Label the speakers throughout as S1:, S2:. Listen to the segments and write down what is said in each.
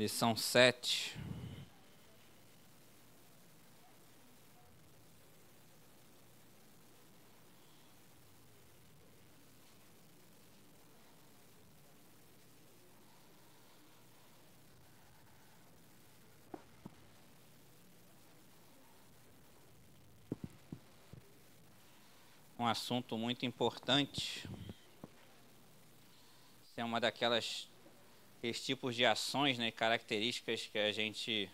S1: Lição 7. Um assunto muito importante. É uma daqueles tipos de ações, né, características que a gente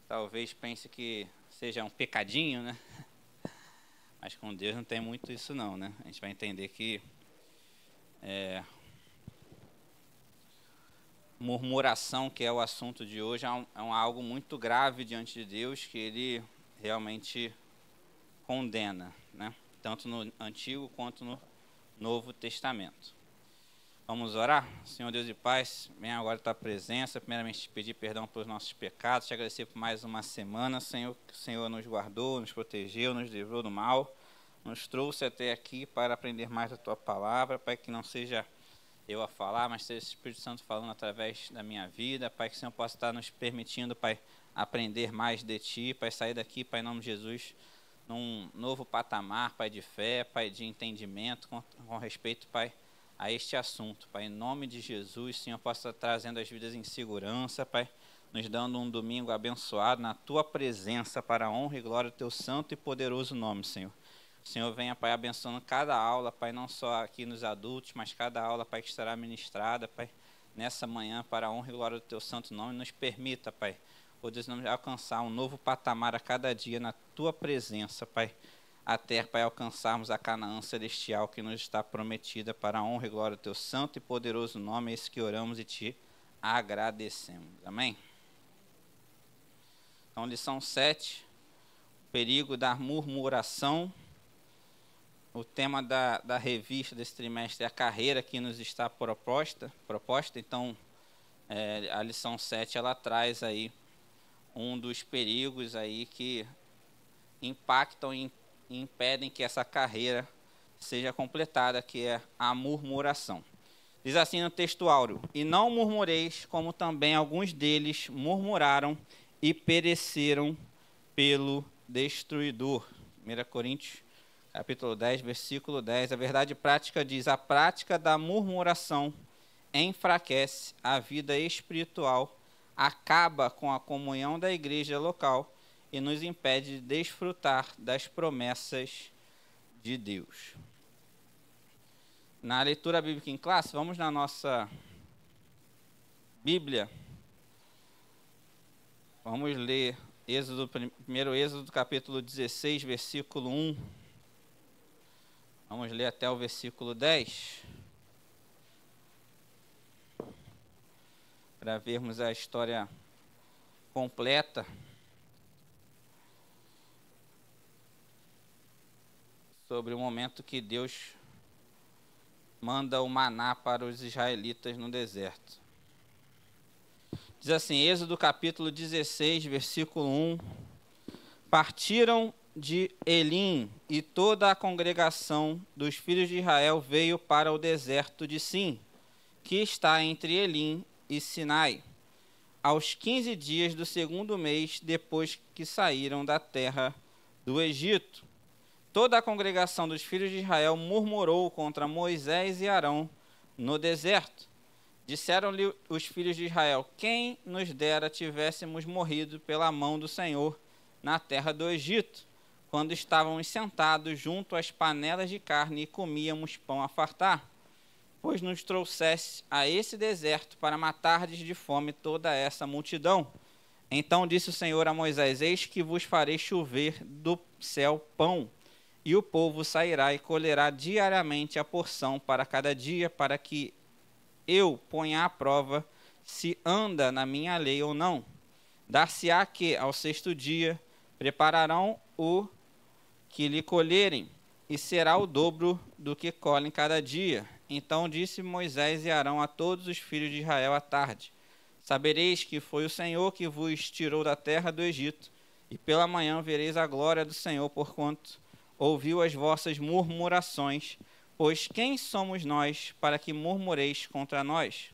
S1: talvez pense que seja um pecadinho, né? Mas com Deus não tem muito isso não, né? A gente vai entender que murmuração, que é o assunto de hoje, é algo muito grave diante de Deus, que Ele realmente condena, né? Tanto no Antigo quanto no Novo Testamento. Vamos orar? Senhor Deus e Pai, venha agora a tua presença. Primeiramente, te pedir perdão pelos nossos pecados, te agradecer por mais uma semana, Senhor, que o Senhor nos guardou, nos protegeu, nos livrou do mal, nos trouxe até aqui para aprender mais da tua palavra. Pai, que não seja eu a falar, mas seja o Espírito Santo falando através da minha vida. Pai, que o Senhor possa estar nos permitindo, Pai, aprender mais de Ti, Pai, sair daqui, Pai, em nome de Jesus, num novo patamar, Pai, de fé, Pai, de entendimento com respeito, Pai, a este assunto. Pai, em nome de Jesus, Senhor, possa estar trazendo as vidas em segurança, Pai, nos dando um domingo abençoado na Tua presença, para a honra e glória do Teu santo e poderoso nome, Senhor. O Senhor venha, Pai, abençoando cada aula, Pai, não só aqui nos adultos, mas cada aula, Pai, que estará ministrada, Pai, nessa manhã, para a honra e glória do Teu santo nome. Nos permita, Pai, ó Deus, alcançar um novo patamar a cada dia na Tua presença, Pai, até, Pai, alcançarmos a Canaã celestial que nos está prometida, para a honra e glória do Teu santo e poderoso nome. É isso que oramos e Te agradecemos. Amém? Então, lição 7, o perigo da murmuração. O tema da revista desse trimestre é a carreira que nos está proposta. Então, a lição 7, ela traz aí um dos perigos aí que impactam e impedem que essa carreira seja completada, que é a murmuração. Diz assim no texto áureo: e não murmureis, como também alguns deles murmuraram e pereceram pelo destruidor. 1 Coríntios capítulo 10, versículo 10, a verdade prática diz: a prática da murmuração enfraquece a vida espiritual, acaba com a comunhão da igreja local e nos impede de desfrutar das promessas de Deus. Na leitura bíblica em classe, vamos na nossa Bíblia. Vamos ler primeiro Êxodo capítulo 16, versículo 1. Vamos ler até o versículo 10, para vermos a história completa sobre o momento que Deus manda o maná para os israelitas no deserto. Diz assim, Êxodo capítulo 16, versículo 1. Partiram de Elim, e toda a congregação dos filhos de Israel veio para o deserto de Sim, que está entre Elim e Sinai, aos 15 dias do segundo mês, depois que saíram da terra do Egito. Toda a congregação dos filhos de Israel murmurou contra Moisés e Arão no deserto. Disseram-lhe os filhos de Israel: quem nos dera tivéssemos morrido pela mão do Senhor na terra do Egito, quando estávamos sentados junto às panelas de carne e comíamos pão a fartar, pois nos trouxesse a esse deserto para matardes de fome toda essa multidão. Então disse o Senhor a Moisés: eis que vos farei chover do céu pão, e o povo sairá e colherá diariamente a porção para cada dia, para que eu ponha à prova se anda na minha lei ou não. Dar-se-á que, ao sexto dia, prepararão o que lhe colherem, e será o dobro do que colhem cada dia. Então disse Moisés e Arão a todos os filhos de Israel à tarde: sabereis que foi o Senhor que vos tirou da terra do Egito, e pela manhã vereis a glória do Senhor, porquanto ouviu as vossas murmurações. Pois quem somos nós para que murmureis contra nós?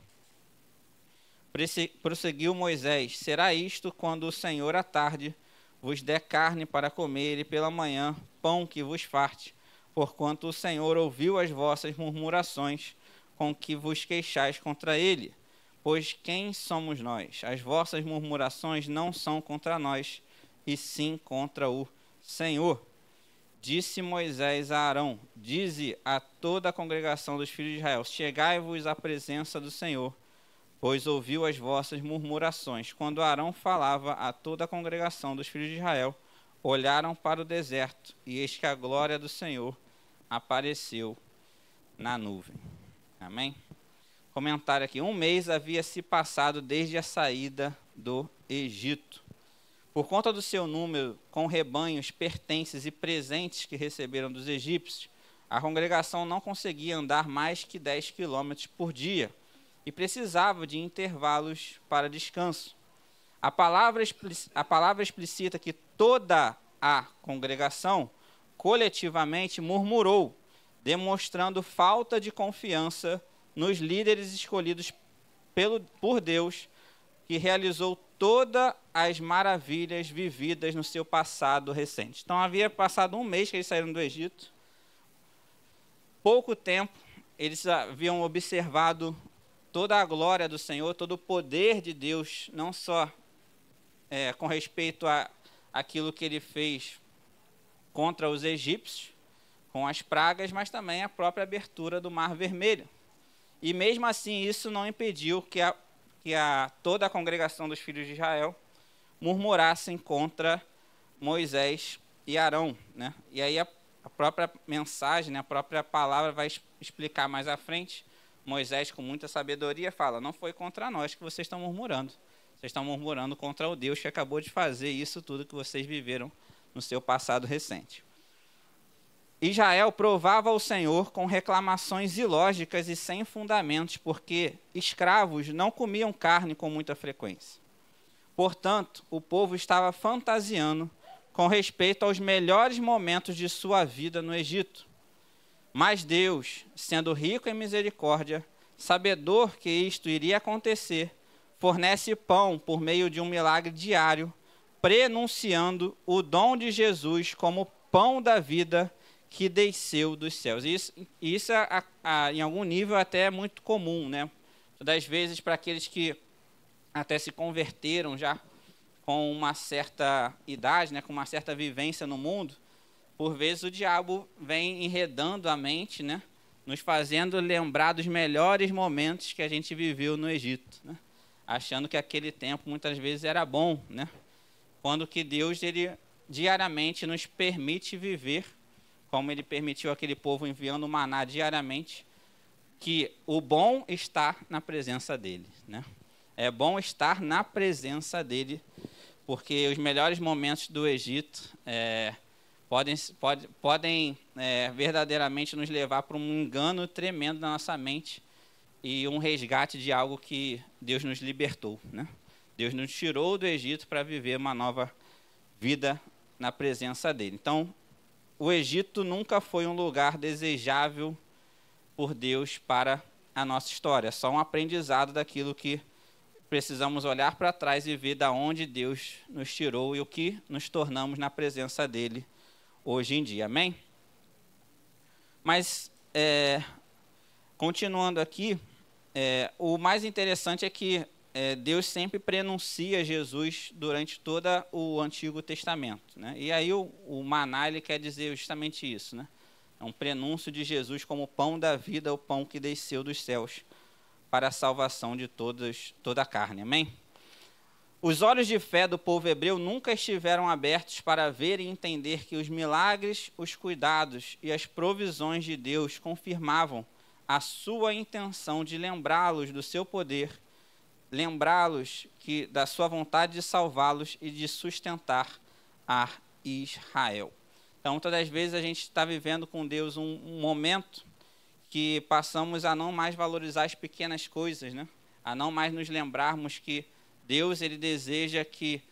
S1: Prosseguiu Moisés: será isto quando o Senhor à tarde vos der carne para comer, e pela manhã pão que vos farte, porquanto o Senhor ouviu as vossas murmurações com que vos queixais contra ele. Pois quem somos nós? As vossas murmurações não são contra nós, e sim contra o Senhor. Disse Moisés a Arão: dize a toda a congregação dos filhos de Israel: chegai-vos à presença do Senhor, pois ouviu as vossas murmurações. Quando Arão falava a toda a congregação dos filhos de Israel, olharam para o deserto, e eis que a glória do Senhor apareceu na nuvem. Amém? Comentário aqui: 1 mês havia se passado desde a saída do Egito. Por conta do seu número, com rebanhos, pertences e presentes que receberam dos egípcios, a congregação não conseguia andar mais que 10 quilômetros por dia e precisava de intervalos para descanso. A palavra explicita que toda a congregação coletivamente murmurou, demonstrando falta de confiança nos líderes escolhidos por Deus, que realizou todas as maravilhas vividas no seu passado recente. Então, havia passado 1 mês que eles saíram do Egito. Pouco tempo, eles haviam observado toda a glória do Senhor, todo o poder de Deus, não só com respeito àquilo que ele fez contra os egípcios, com as pragas, mas também a própria abertura do Mar Vermelho. E mesmo assim, isso não impediu que toda a congregação dos filhos de Israel murmurassem contra Moisés e Arão, né? E aí a própria mensagem, né, a própria palavra vai explicar mais à frente. Moisés, com muita sabedoria, fala: não foi contra nós que vocês estão murmurando. Vocês estão murmurando contra o Deus que acabou de fazer isso tudo que vocês viveram no seu passado recente. Israel provava ao Senhor com reclamações ilógicas e sem fundamentos, porque escravos não comiam carne com muita frequência. Portanto, o povo estava fantasiando com respeito aos melhores momentos de sua vida no Egito. Mas Deus, sendo rico em misericórdia, sabedor que isto iria acontecer, fornece pão por meio de um milagre diário, prenunciando o dom de Jesus como pão da vida que desceu dos céus. Isso em algum nível até é muito comum, né? Das vezes, para aqueles que até se converteram já com uma certa idade, né, com uma certa vivência no mundo, por vezes o diabo vem enredando a mente, né, nos fazendo lembrar dos melhores momentos que a gente viveu no Egito, né, achando que aquele tempo muitas vezes era bom, né, quando que Deus ele diariamente nos permite viver, como ele permitiu aquele povo enviando o maná diariamente, que o bom está na presença dele, né? É bom estar na presença dele, porque os melhores momentos do Egito podem verdadeiramente nos levar para um engano tremendo na nossa mente e um resgate de algo que Deus nos libertou, né? Deus nos tirou do Egito para viver uma nova vida na presença dele. Então, o Egito nunca foi um lugar desejável por Deus para a nossa história. É só um aprendizado daquilo que precisamos olhar para trás e ver da onde Deus nos tirou e o que nos tornamos na presença dele hoje em dia. Amém? Mas, continuando aqui, o mais interessante é que Deus sempre prenuncia Jesus durante todo o Antigo Testamento, né? E aí o maná ele quer dizer justamente isso, né? É um prenúncio de Jesus como pão da vida, o pão que desceu dos céus para a salvação de toda a carne. Amém? Os olhos de fé do povo hebreu nunca estiveram abertos para ver e entender que os milagres, os cuidados e as provisões de Deus confirmavam a sua intenção de lembrá-los do seu poder, lembrá-los da sua vontade de salvá-los e de sustentar a Israel. Então, todas as vezes a gente está vivendo com Deus um momento que passamos a não mais valorizar as pequenas coisas, né? A não mais nos lembrarmos que Deus ele deseja que,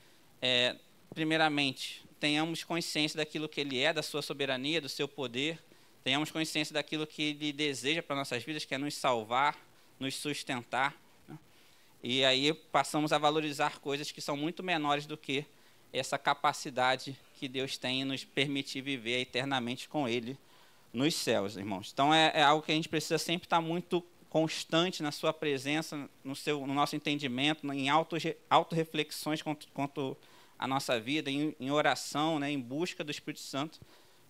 S1: primeiramente, tenhamos consciência daquilo que Ele é, da sua soberania, do seu poder, tenhamos consciência daquilo que Ele deseja para nossas vidas, que é nos salvar, nos sustentar, né? E aí passamos a valorizar coisas que são muito menores do que essa capacidade que Deus tem em nos permitir viver eternamente com Ele nos céus, irmãos. Então é algo que a gente precisa sempre estar muito constante na sua presença, no nosso entendimento, em autorreflexões quanto à nossa vida, em oração, né, em busca do Espírito Santo,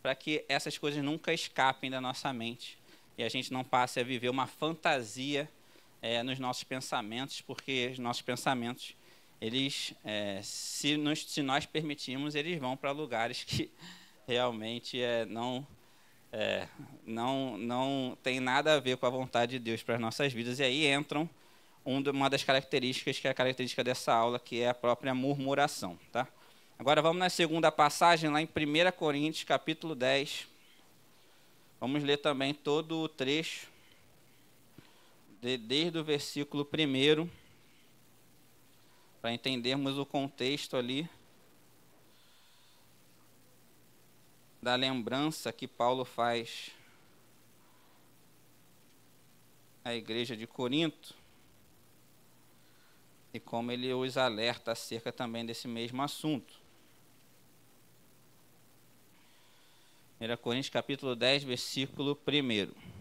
S1: para que essas coisas nunca escapem da nossa mente e a gente não passe a viver uma fantasia nos nossos pensamentos, porque os nossos pensamentos, eles, se nós permitirmos, eles vão para lugares que realmente não tem nada a ver com a vontade de Deus para as nossas vidas. E aí entram uma das características, que é a característica dessa aula, que é a própria murmuração. Tá? Agora vamos na segunda passagem, lá em 1 Coríntios, capítulo 10. Vamos ler também todo o trecho, desde o versículo 1, para entendermos o contexto ali da lembrança que Paulo faz à igreja de Corinto e como ele os alerta acerca também desse mesmo assunto. 1 Coríntios capítulo 10, versículo 1.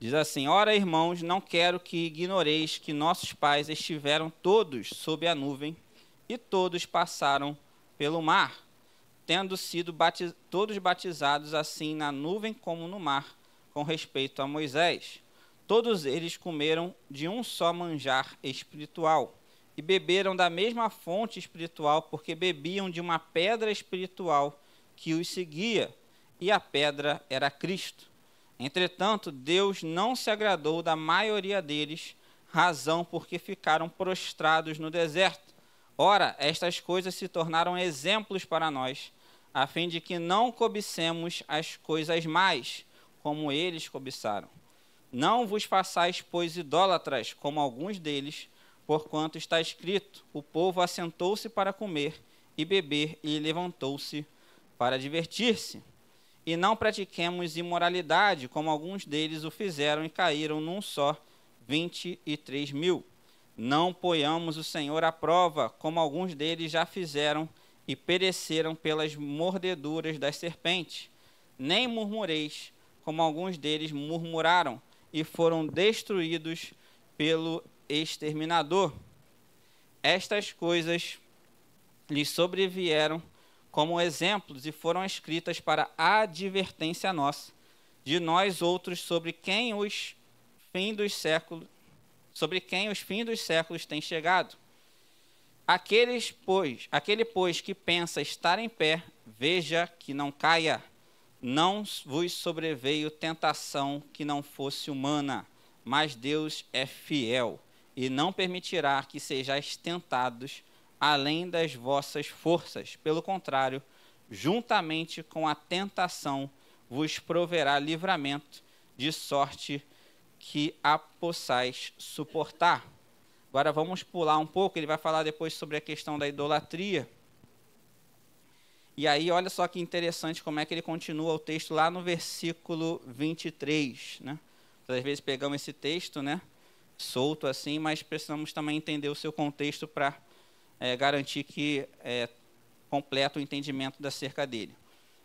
S1: Diz assim: Ora, irmãos, não quero que ignoreis que nossos pais estiveram todos sob a nuvem e todos passaram pelo mar, tendo sido todos batizados assim na nuvem como no mar, com respeito a Moisés. Todos eles comeram de um só manjar espiritual e beberam da mesma fonte espiritual, porque bebiam de uma pedra espiritual que os seguia, e a pedra era Cristo. Entretanto, Deus não se agradou da maioria deles, razão porque ficaram prostrados no deserto. Ora, estas coisas se tornaram exemplos para nós, a fim de que não cobicemos as coisas mais, como eles cobiçaram. Não vos façais, pois, idólatras, como alguns deles, porquanto está escrito: o povo assentou-se para comer e beber, e levantou-se para divertir-se. E não pratiquemos imoralidade, como alguns deles o fizeram e caíram num só 23.000. Não ponhamos o Senhor à prova, como alguns deles já fizeram e pereceram pelas mordeduras das serpentes. Nem murmureis, como alguns deles murmuraram e foram destruídos pelo exterminador. Estas coisas lhes sobrevieram como exemplos e foram escritas para advertência nossa, de nós outros, sobre quem os fins dos séculos têm chegado. Aquele, pois, que pensa estar em pé, veja que não caia. Não vos sobreveio tentação que não fosse humana, mas Deus é fiel e não permitirá que sejais tentados além das vossas forças. Pelo contrário, juntamente com a tentação, vos proverá livramento, de sorte que a possais suportar. Agora vamos pular um pouco, ele vai falar depois sobre a questão da idolatria. E aí, olha só que interessante como é que ele continua o texto lá no versículo 23. Né? Às vezes pegamos esse texto, né, solto assim, mas precisamos também entender o seu contexto para garantir que completa o entendimento acerca dele.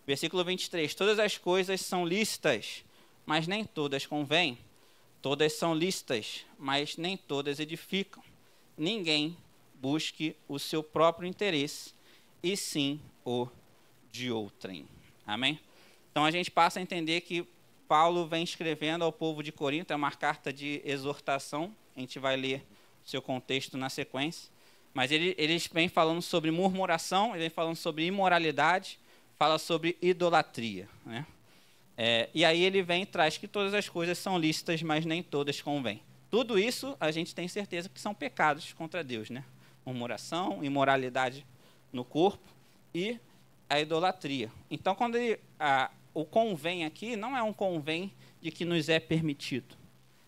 S1: Versículo 23. Todas as coisas são lícitas, mas nem todas convêm. Todas são lícitas, mas nem todas edificam. Ninguém busque o seu próprio interesse, e sim o de outrem. Amém? Então a gente passa a entender que Paulo vem escrevendo ao povo de Corinto, é uma carta de exortação, a gente vai ler o seu contexto na sequência. Mas eles vêm falando sobre murmuração, ele vem falando sobre imoralidade, fala sobre idolatria. Né? E aí ele vem e traz que todas as coisas são lícitas, mas nem todas convêm. Tudo isso a gente tem certeza que são pecados contra Deus. Né? Murmuração, imoralidade no corpo e a idolatria. Então, quando o convém aqui, não é um convém de que nos é permitido.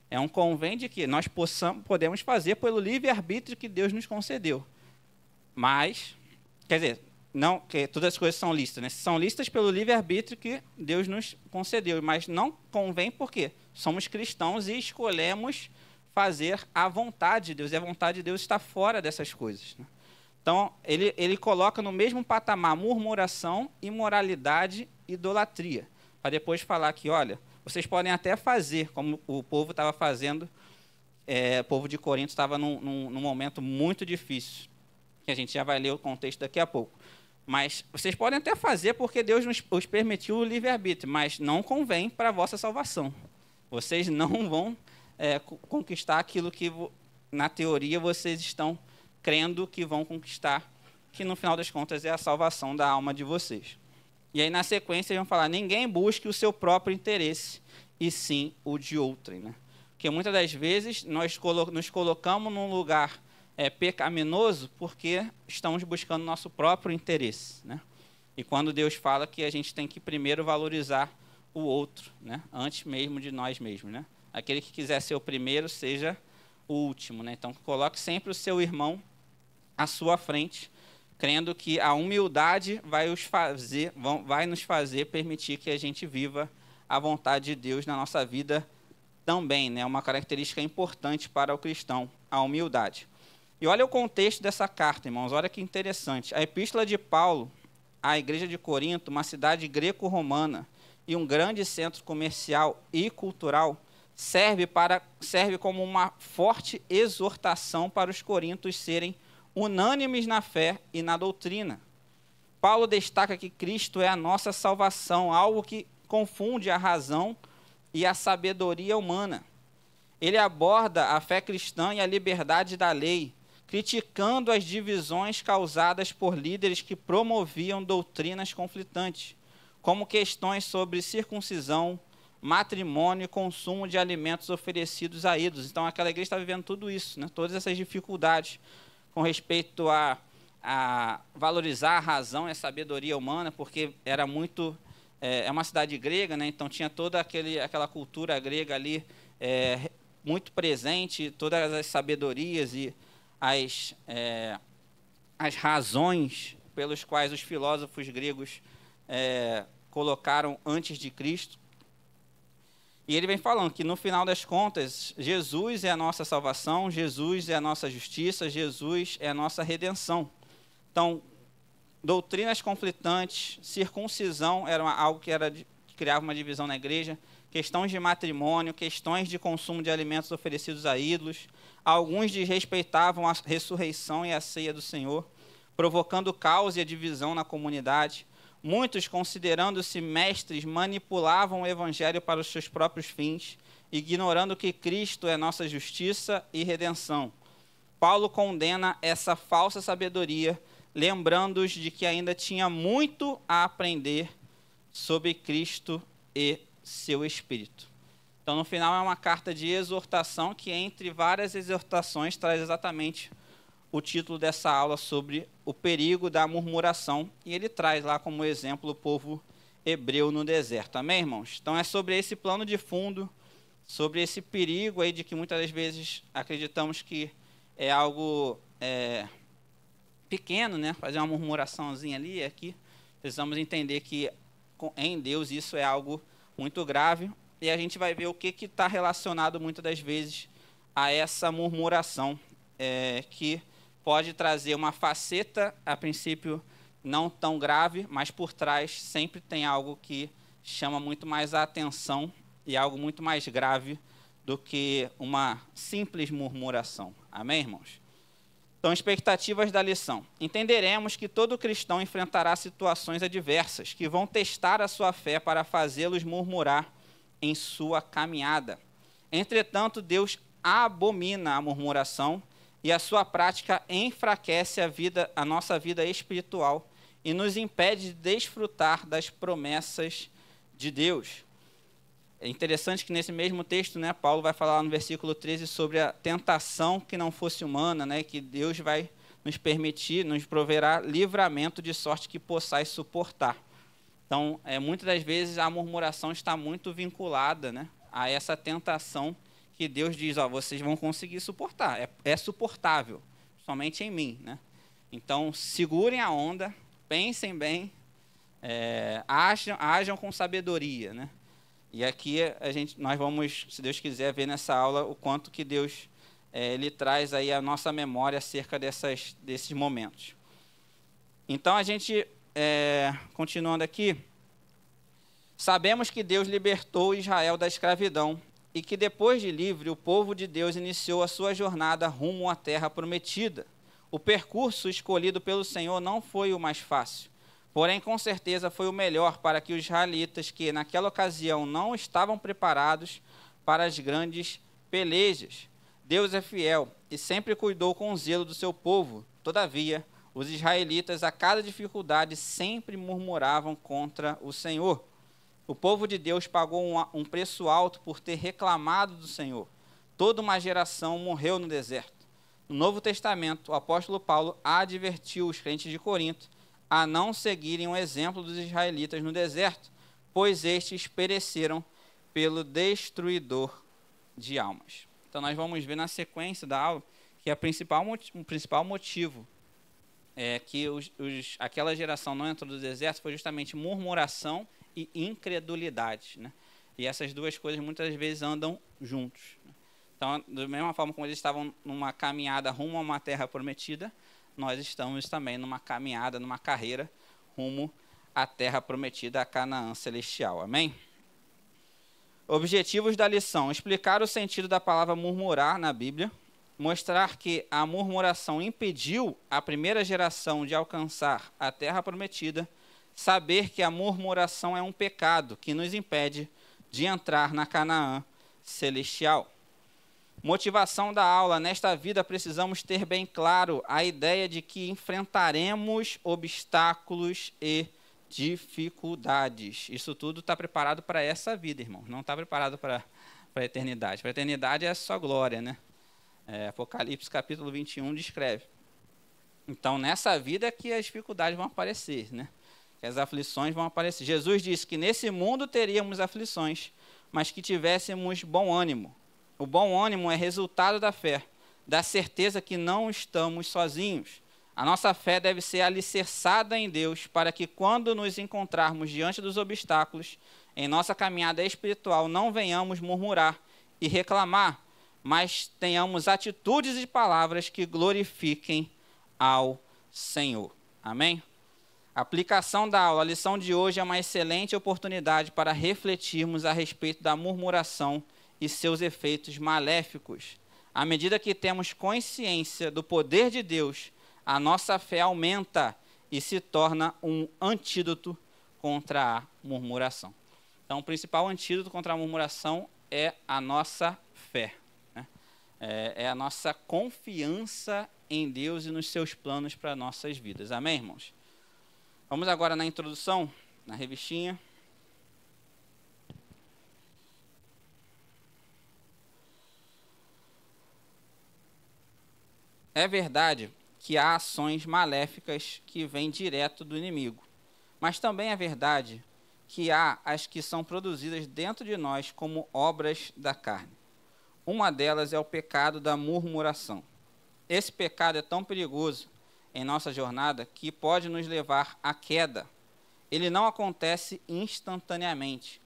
S1: É um convém de que nós podemos fazer pelo livre-arbítrio que Deus nos concedeu. Mas, quer dizer, não que todas as coisas são lícitas, né? São lícitas pelo livre-arbítrio que Deus nos concedeu, mas não convém porque somos cristãos e escolhemos fazer a vontade de Deus, e a vontade de Deus está fora dessas coisas, né? Então, ele coloca no mesmo patamar murmuração, imoralidade e idolatria, para depois falar que, olha, vocês podem até fazer, como o povo estava fazendo, o povo de Corinto estava num momento muito difícil, que a gente já vai ler o contexto daqui a pouco. Mas vocês podem até fazer porque Deus os permitiu o livre-arbítrio, mas não convém para a vossa salvação. Vocês não vão conquistar aquilo que, na teoria, vocês estão crendo que vão conquistar, que no final das contas é a salvação da alma de vocês. E aí, na sequência, eles vão falar, ninguém busque o seu próprio interesse, e sim o de outrem, né? Porque muitas das vezes nós nos colocamos num lugar pecaminoso porque estamos buscando nosso próprio interesse, né? E quando Deus fala que a gente tem que primeiro valorizar o outro, né? Antes mesmo de nós mesmos, né? Aquele que quiser ser o primeiro, seja o último, né? Então, coloque sempre o seu irmão à sua frente, crendo que a humildade vai nos fazer permitir que a gente viva a vontade de Deus na nossa vida também, né? Uma característica importante para o cristão, a humildade. E olha o contexto dessa carta, irmãos, olha que interessante. A epístola de Paulo à igreja de Corinto, uma cidade greco-romana e um grande centro comercial e cultural, serve como uma forte exortação para os coríntios serem unânimes na fé e na doutrina. Paulo destaca que Cristo é a nossa salvação, algo que confunde a razão e a sabedoria humana. Ele aborda a fé cristã e a liberdade da lei, criticando as divisões causadas por líderes que promoviam doutrinas conflitantes, como questões sobre circuncisão, matrimônio e consumo de alimentos oferecidos a ídolos. Então, aquela igreja está vivendo tudo isso, né? Todas essas dificuldades com respeito a valorizar a razão e a sabedoria humana, porque era muito... É uma cidade grega, né? Então tinha toda aquela cultura grega ali muito presente, todas as sabedorias e as razões pelos quais os filósofos gregos colocaram antes de Cristo. E ele vem falando que, no final das contas, Jesus é a nossa salvação, Jesus é a nossa justiça, Jesus é a nossa redenção. Então, doutrinas conflitantes, circuncisão era algo que criava uma divisão na igreja, questões de matrimônio, questões de consumo de alimentos oferecidos a ídolos. Alguns desrespeitavam a ressurreição e a ceia do Senhor, provocando caos e a divisão na comunidade. Muitos, considerando-se mestres, manipulavam o evangelho para os seus próprios fins, ignorando que Cristo é nossa justiça e redenção. Paulo condena essa falsa sabedoria, lembrando-os de que ainda tinha muito a aprender sobre Cristo e seu Espírito. Então, no final, é uma carta de exortação que, entre várias exortações, traz exatamente o título dessa aula sobre o perigo da murmuração, e ele traz lá como exemplo o povo hebreu no deserto. Amém, irmãos? Então, é sobre esse plano de fundo, sobre esse perigo aí de que muitas das vezes acreditamos que é algo pequeno, né? Fazer uma murmuraçãozinha ali e aqui. Precisamos entender que em Deus isso é algo muito grave, e a gente vai ver o que está relacionado muitas das vezes a essa murmuração, que pode trazer uma faceta, a princípio, não tão grave, mas por trás sempre tem algo que chama muito mais a atenção e algo muito mais grave do que uma simples murmuração. Amém, irmãos? Então, expectativas da lição. Entenderemos que todo cristão enfrentará situações adversas que vão testar a sua fé para fazê-los murmurar em sua caminhada. Entretanto, Deus abomina a murmuração e a sua prática enfraquece a nossa vida espiritual e nos impede de desfrutar das promessas de Deus. É interessante que nesse mesmo texto, né, Paulo vai falar no versículo 13 sobre a tentação que não fosse humana, né, que Deus vai nos permitir, nos proverá livramento de sorte que possais suportar. Então, muitas das vezes a murmuração está muito vinculada, né, a essa tentação que Deus diz, vocês vão conseguir suportar, é suportável, somente em mim, né? Então, segurem a onda, pensem bem, ajam com sabedoria, né? E aqui nós vamos, se Deus quiser, ver nessa aula o quanto que Deus ele traz aí a nossa memória acerca desses momentos. Então, continuando aqui, sabemos que Deus libertou Israel da escravidão e que depois de livre, o povo de Deus iniciou a sua jornada rumo à terra prometida. O percurso escolhido pelo Senhor não foi o mais fácil, porém, com certeza, foi o melhor para que os israelitas, que naquela ocasião não estavam preparados para as grandes pelejas. Deus é fiel e sempre cuidou com zelo do seu povo. Todavia, os israelitas, a cada dificuldade, sempre murmuravam contra o Senhor. O povo de Deus pagou um preço alto por ter reclamado do Senhor. Toda uma geração morreu no deserto. No Novo Testamento, o apóstolo Paulo advertiu os crentes de Corinto a não seguirem o exemplo dos israelitas no deserto, pois estes pereceram pelo destruidor de almas. Então, nós vamos ver na sequência da aula que o principal motivo que aquela geração não entrou no deserto foi justamente murmuração e incredulidade, né? E essas duas coisas muitas vezes andam juntos. Então, da mesma forma como eles estavam numa caminhada rumo a uma terra prometida, nós estamos também numa caminhada, numa carreira rumo à terra prometida, a Canaã celestial. Amém? Objetivos da lição: explicar o sentido da palavra murmurar na Bíblia, mostrar que a murmuração impediu a primeira geração de alcançar a terra prometida, saber que a murmuração é um pecado que nos impede de entrar na Canaã celestial. Motivação da aula: nesta vida precisamos ter bem claro a ideia de que enfrentaremos obstáculos e dificuldades. Isso tudo está preparado para essa vida, irmão. Não está preparado para a eternidade. Para a eternidade é só glória, né? Apocalipse capítulo 21 descreve. Então, nessa vida é que as dificuldades vão aparecer, né? Que as aflições vão aparecer. Jesus disse que nesse mundo teríamos aflições, mas que tivéssemos bom ânimo. O bom ânimo é resultado da fé, da certeza que não estamos sozinhos. A nossa fé deve ser alicerçada em Deus para que, quando nos encontrarmos diante dos obstáculos em nossa caminhada espiritual, não venhamos murmurar e reclamar, mas tenhamos atitudes e palavras que glorifiquem ao Senhor. Amém? Aplicação da aula. A lição de hoje é uma excelente oportunidade para refletirmos a respeito da murmuração e seus efeitos maléficos. À medida que temos consciência do poder de Deus, a nossa fé aumenta e se torna um antídoto contra a murmuração. Então, o principal antídoto contra a murmuração é a nossa fé, né? É a nossa confiança em Deus e nos seus planos para nossas vidas. Amém, irmãos? Vamos agora na introdução, na revistinha. É verdade que há ações maléficas que vêm direto do inimigo, mas também é verdade que há as que são produzidas dentro de nós como obras da carne. Uma delas é o pecado da murmuração. Esse pecado é tão perigoso em nossa jornada que pode nos levar à queda. Ele não acontece instantaneamente,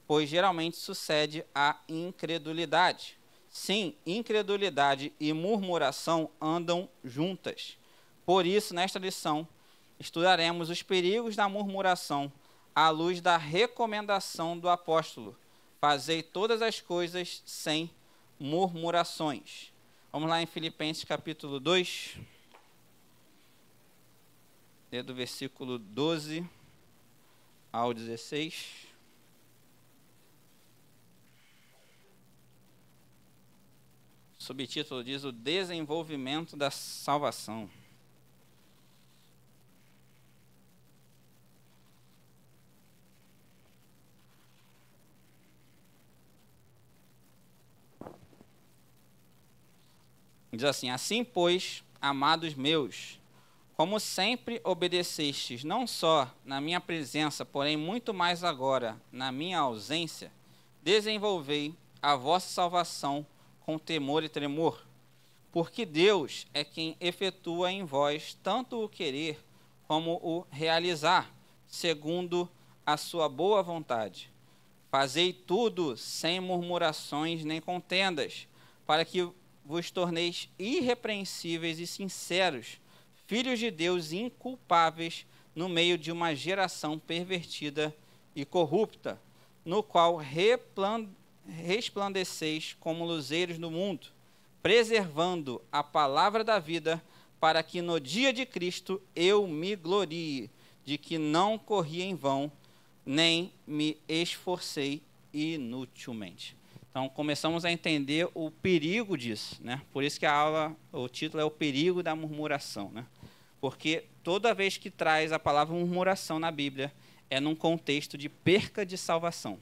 S1: pois geralmente sucede à incredulidade. Sim, incredulidade e murmuração andam juntas. Por isso, nesta lição, estudaremos os perigos da murmuração à luz da recomendação do apóstolo: fazei todas as coisas sem murmurações. Vamos lá em Filipenses capítulo 2, do versículo 12 ao 16. O subtítulo diz: o desenvolvimento da salvação. Diz assim: assim, pois, amados meus, como sempre obedecestes, não só na minha presença, porém muito mais agora na minha ausência, desenvolvei a vossa salvação com temor e tremor, porque Deus é quem efetua em vós tanto o querer como o realizar, segundo a sua boa vontade. Fazei tudo sem murmurações nem contendas, para que vos torneis irrepreensíveis e sinceros, filhos de Deus inculpáveis no meio de uma geração pervertida e corrupta, no qual resplandeceis como luzeiros no mundo, preservando a palavra da vida, para que no dia de Cristo eu me glorie, de que não corri em vão, nem me esforcei inutilmente. Então, começamos a entender o perigo disso, né? Por isso que o título é o perigo da murmuração, né? Porque toda vez que traz a palavra murmuração na Bíblia, é num contexto de perca de salvação,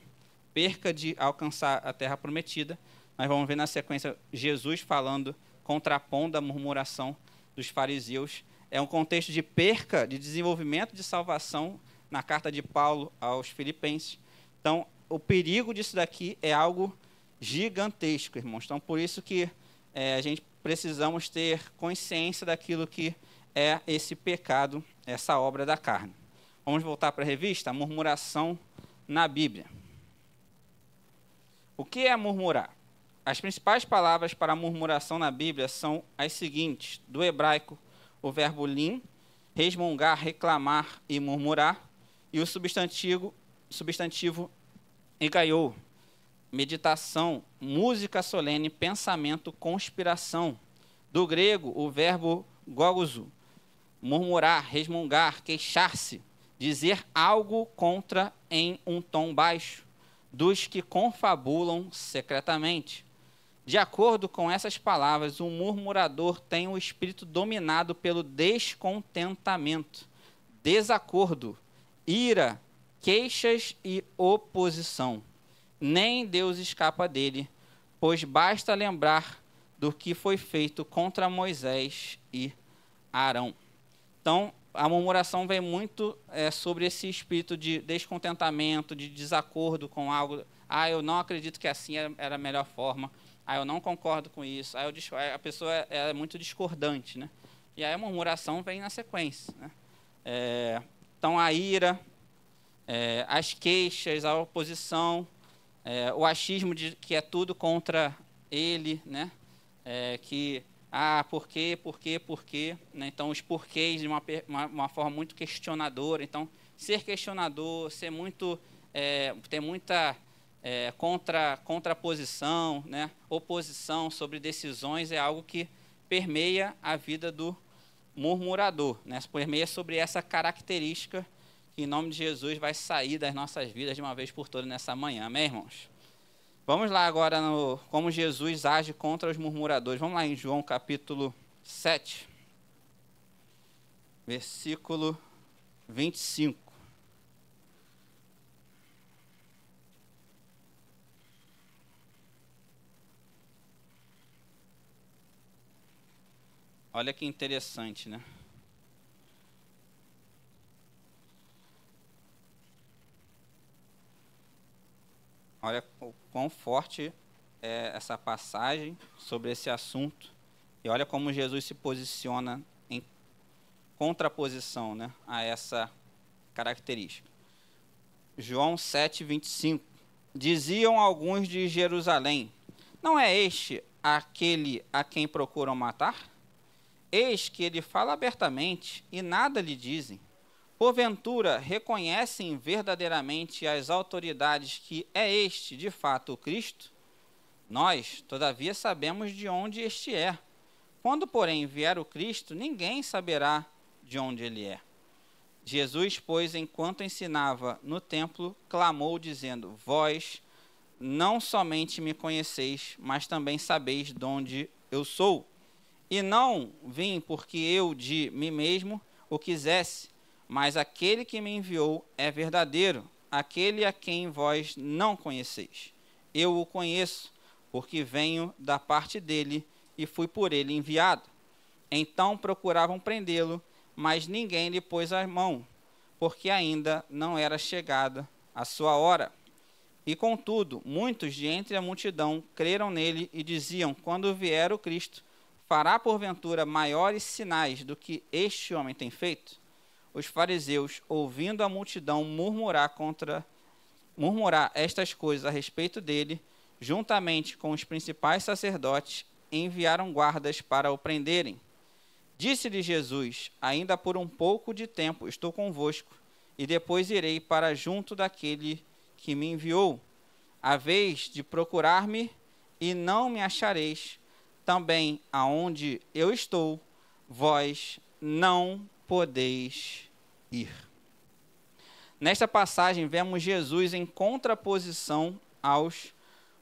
S1: perca de alcançar a terra prometida. Nós vamos ver na sequência Jesus falando, contrapondo a murmuração dos fariseus. É um contexto de perca, de desenvolvimento de salvação, na carta de Paulo aos Filipenses. Então, o perigo disso daqui é algo gigantesco, irmãos. Então, por isso que a gente precisamos ter consciência daquilo que é esse pecado, essa obra da carne. Vamos voltar para a revista? A murmuração na Bíblia. O que é murmurar? As principais palavras para murmuração na Bíblia são as seguintes. Do hebraico, o verbo lim, resmungar, reclamar e murmurar, e o substantivo egaiou, meditação, música solene, pensamento, conspiração. Do grego, o verbo goguzo, murmurar, resmungar, queixar-se, dizer algo contra em um tom baixo, dos que confabulam secretamente. De acordo com essas palavras, o murmurador tem o espírito dominado pelo descontentamento, desacordo, ira, queixas e oposição. Nem Deus escapa dele, pois basta lembrar do que foi feito contra Moisés e Arão. Então, a murmuração vem muito sobre esse espírito de descontentamento, de desacordo com algo. Eu não acredito que assim era a melhor forma. Eu não concordo com isso. A pessoa é muito discordante, né? E aí a murmuração vem na sequência, né? Então, a ira, as queixas, a oposição, o achismo de que é tudo contra ele, né? Por quê? Né? Então, os porquês de uma forma muito questionadora. Então, ser questionador, ter muita contraposição, né? Oposição sobre decisões é algo que permeia a vida do murmurador, né? Permeia sobre essa característica que, em nome de Jesus, vai sair das nossas vidas de uma vez por todas nessa manhã. Amém, irmãos? Vamos lá agora como Jesus age contra os murmuradores. Vamos lá em João capítulo 7, versículo 25. Olha que interessante, né? Olha o quão forte é essa passagem sobre esse assunto. E olha como Jesus se posiciona em contraposição, né, a essa característica. João 7, 25. Diziam alguns de Jerusalém: não é este aquele a quem procuram matar? Eis que ele fala abertamente e nada lhe dizem. Porventura, reconhecem verdadeiramente as autoridades que é este, de fato, o Cristo? Nós, todavia, sabemos de onde este é. Quando, porém, vier o Cristo, ninguém saberá de onde ele é. Jesus, pois, enquanto ensinava no templo, clamou, dizendo: vós não somente me conheceis, mas também sabeis de onde eu sou. E não vim porque eu de mim mesmo o quisesse, mas aquele que me enviou é verdadeiro, aquele a quem vós não conheceis. Eu o conheço, porque venho da parte dele e fui por ele enviado. Então procuravam prendê-lo, mas ninguém lhe pôs a mão, porque ainda não era chegada a sua hora. E contudo, muitos de entre a multidão creram nele e diziam: quando vier o Cristo, fará porventura maiores sinais do que este homem tem feito? Os fariseus, ouvindo a multidão murmurar contra murmurar estas coisas a respeito dele, juntamente com os principais sacerdotes, enviaram guardas para o prenderem. Disse-lhe Jesus: ainda por um pouco de tempo estou convosco, e depois irei para junto daquele que me enviou. Haveis de procurar-me, e não me achareis. Também aonde eu estou, vós não podeis ir. Nesta passagem, vemos Jesus em contraposição aos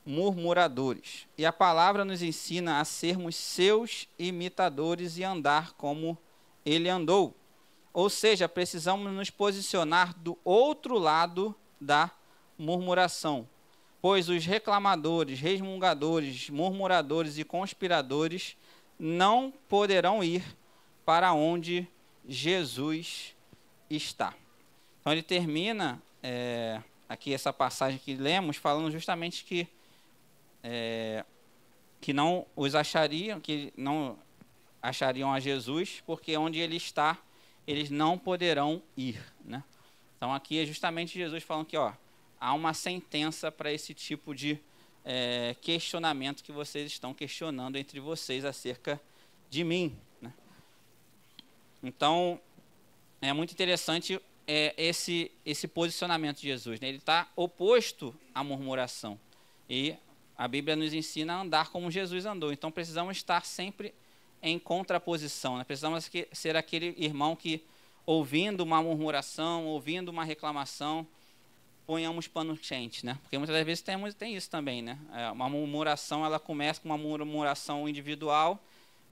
S1: murmuradores. E a palavra nos ensina a sermos seus imitadores e andar como ele andou. Ou seja, precisamos nos posicionar do outro lado da murmuração. Pois os reclamadores, resmungadores, murmuradores e conspiradores não poderão ir para onde Jesus está. Então ele termina aqui essa passagem que lemos falando justamente que não os achariam, que não achariam a Jesus, porque onde ele está, eles não poderão ir, né? Então aqui é justamente Jesus falando que há uma sentença para esse tipo de questionamento que vocês estão questionando entre vocês acerca de mim, né? Então é muito interessante esse posicionamento de Jesus, né? Ele está oposto à murmuração. E a Bíblia nos ensina a andar como Jesus andou. Então precisamos estar sempre em contraposição, né? Precisamos ser aquele irmão que, ouvindo uma murmuração, ouvindo uma reclamação, ponhamos pano quente, né? Porque muitas das vezes tem isso também, né? Uma murmuração, ela começa com uma murmuração individual,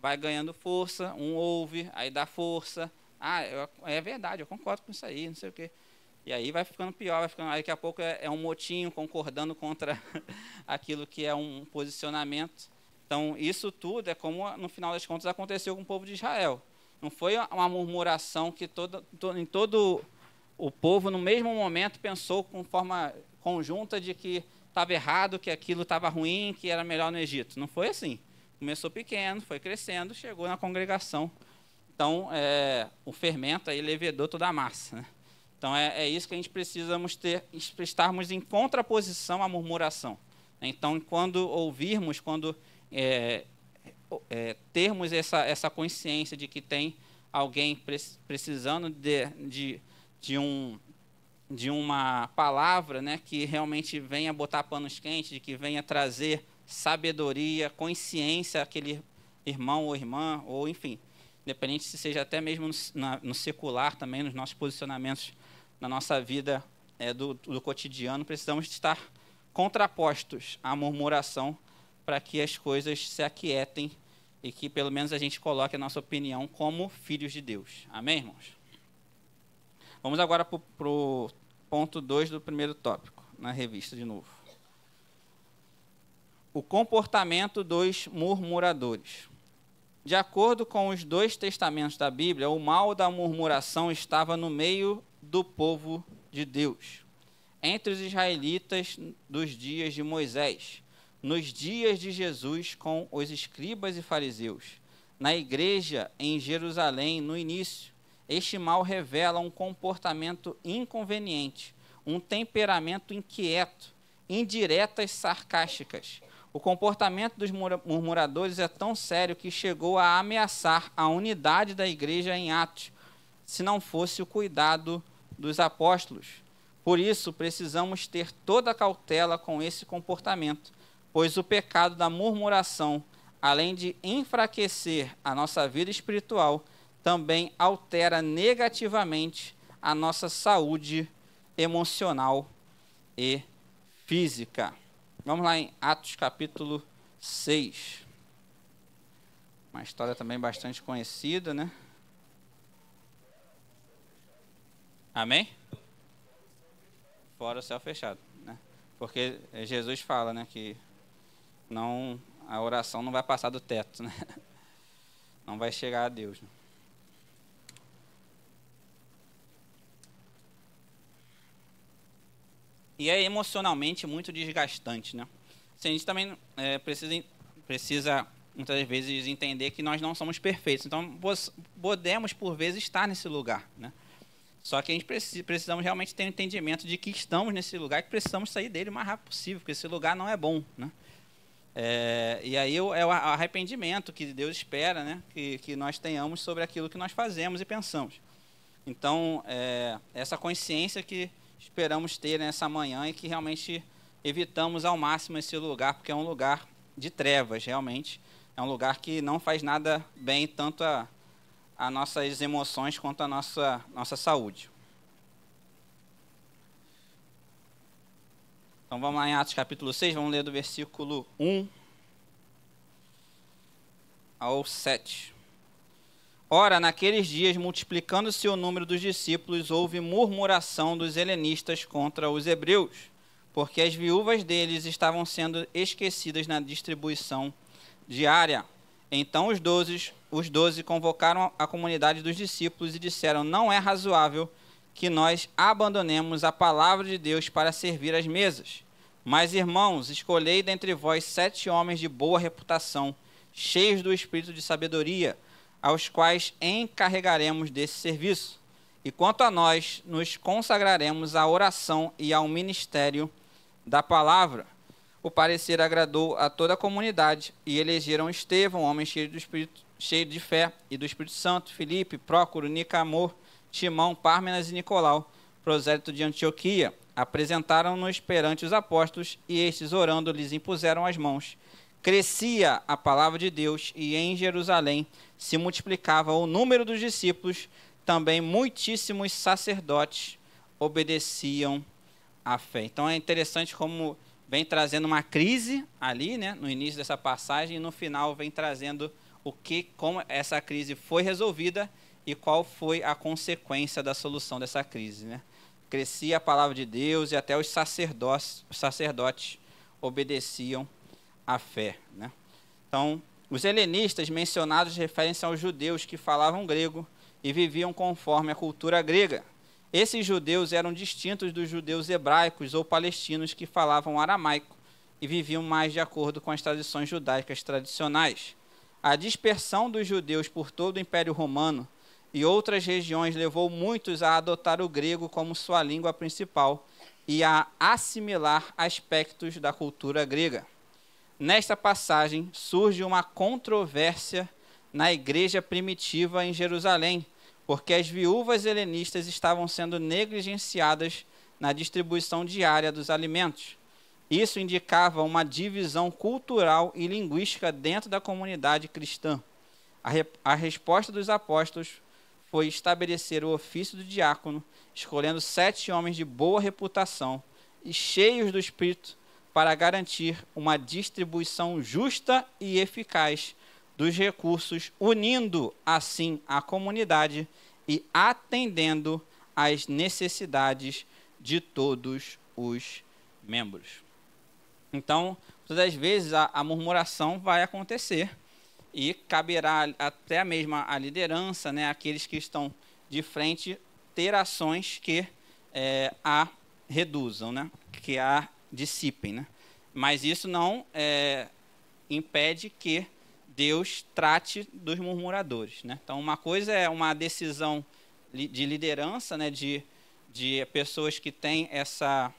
S1: vai ganhando força, um ouve, aí dá força. É verdade, eu concordo com isso aí, não sei o quê. E aí vai ficando pior, aí daqui a pouco é um motinho concordando contra aquilo que é um posicionamento. Então, isso tudo é como, no final das contas, aconteceu com o povo de Israel. Não foi uma murmuração que em todo o povo, no mesmo momento, pensou com forma conjunta de que estava errado, que aquilo estava ruim, que era melhor no Egito. Não foi assim. Começou pequeno, foi crescendo, chegou na congregação. Então, o fermento aí levedou toda a massa, né? Então, é isso que a gente precisamos estarmos em contraposição à murmuração. Então, quando ouvirmos, quando termos essa consciência de que tem alguém precisando de uma palavra, né, que realmente venha botar panos quentes, de que venha trazer sabedoria, consciência àquele irmão ou irmã, ou enfim, independente se seja até mesmo no secular também, nos nossos posicionamentos na nossa vida do cotidiano, precisamos estar contrapostos à murmuração para que as coisas se aquietem e que pelo menos a gente coloque a nossa opinião como filhos de Deus. Amém, irmãos? Vamos agora para o ponto 2 do primeiro tópico, na revista de novo. O comportamento dos murmuradores. De acordo com os dois testamentos da Bíblia, o mal da murmuração estava no meio do povo de Deus, entre os israelitas dos dias de Moisés, nos dias de Jesus com os escribas e fariseus, na igreja em Jerusalém no início. Este mal revela um comportamento inconveniente, um temperamento inquieto, indiretas sarcásticas. O comportamento dos murmuradores é tão sério que chegou a ameaçar a unidade da igreja em Atos, se não fosse o cuidado dos apóstolos. Por isso, precisamos ter toda a cautela com esse comportamento, pois o pecado da murmuração, além de enfraquecer a nossa vida espiritual, também altera negativamente a nossa saúde emocional e física. Vamos lá em Atos capítulo 6. Uma história também bastante conhecida, né? Amém? Fora o céu fechado, né? Porque Jesus fala, né, que a oração não vai passar do teto, né? Não vai chegar a Deus, né? E é emocionalmente muito desgastante, né? A gente também precisa, muitas vezes, entender que nós não somos perfeitos. Então, podemos, por vezes, estar nesse lugar, né? Só que a gente precisamos realmente ter um entendimento de que estamos nesse lugar e que precisamos sair dele o mais rápido possível, porque esse lugar não é bom, né? E aí é o arrependimento que Deus espera, né? Que nós tenhamos sobre aquilo que nós fazemos e pensamos. Então, essa consciência que esperamos ter nessa manhã e que realmente evitamos ao máximo esse lugar, porque é um lugar de trevas, realmente. É um lugar que não faz nada bem, tanto a nossas emoções quanto a nossa saúde. Então vamos lá em Atos capítulo 6, vamos ler do versículo 1 ao 7. Ora, naqueles dias, multiplicando-se o número dos discípulos, houve murmuração dos helenistas contra os hebreus, porque as viúvas deles estavam sendo esquecidas na distribuição diária. Então os doze convocaram a comunidade dos discípulos e disseram: não é razoável que nós abandonemos a palavra de Deus para servir às mesas. Mas, irmãos, escolhei dentre vós 7 homens de boa reputação, cheios do espírito de sabedoria, aos quais encarregaremos desse serviço. E quanto a nós, nos consagraremos à oração e ao ministério da palavra. O parecer agradou a toda a comunidade, e elegeram Estevão, homem cheio de fé e do Espírito Santo, Filipe, Prócoro, Nicamor, Timão, Pármenas e Nicolau, prosélito de Antioquia. Apresentaram-nos perante os apóstolos, e estes, orando, lhes impuseram as mãos. Crescia a palavra de Deus, e em Jerusalém se multiplicava o número dos discípulos, também muitíssimos sacerdotes obedeciam à fé. Então é interessante como vem trazendo uma crise ali, né, no início dessa passagem, e no final vem trazendo como essa crise foi resolvida e qual foi a consequência da solução dessa crise, né? Crescia a palavra de Deus e até os sacerdotes obedeciam à fé, né? Então, os helenistas mencionados referem-se aos judeus que falavam grego e viviam conforme a cultura grega. Esses judeus eram distintos dos judeus hebraicos ou palestinos que falavam aramaico e viviam mais de acordo com as tradições judaicas tradicionais. A dispersão dos judeus por todo o Império Romano e outras regiões levou muitos a adotar o grego como sua língua principal e a assimilar aspectos da cultura grega. Nesta passagem surge uma controvérsia na igreja primitiva em Jerusalém, porque as viúvas helenistas estavam sendo negligenciadas na distribuição diária dos alimentos. Isso indicava uma divisão cultural e linguística dentro da comunidade cristã. A resposta dos apóstolos foi estabelecer o ofício do diácono, escolhendo 7 homens de boa reputação e cheios do Espírito para garantir uma distribuição justa e eficaz dos recursos, unindo assim a comunidade e atendendo às necessidades de todos os membros. Então, todas as vezes a murmuração vai acontecer e caberá até mesmo a liderança, né, aqueles que estão de frente, ter ações que a reduzam, né, que a dissipem, né? Mas isso não impede que Deus trate dos murmuradores, né? Então, uma coisa é uma decisão de liderança, né, de pessoas que têm essa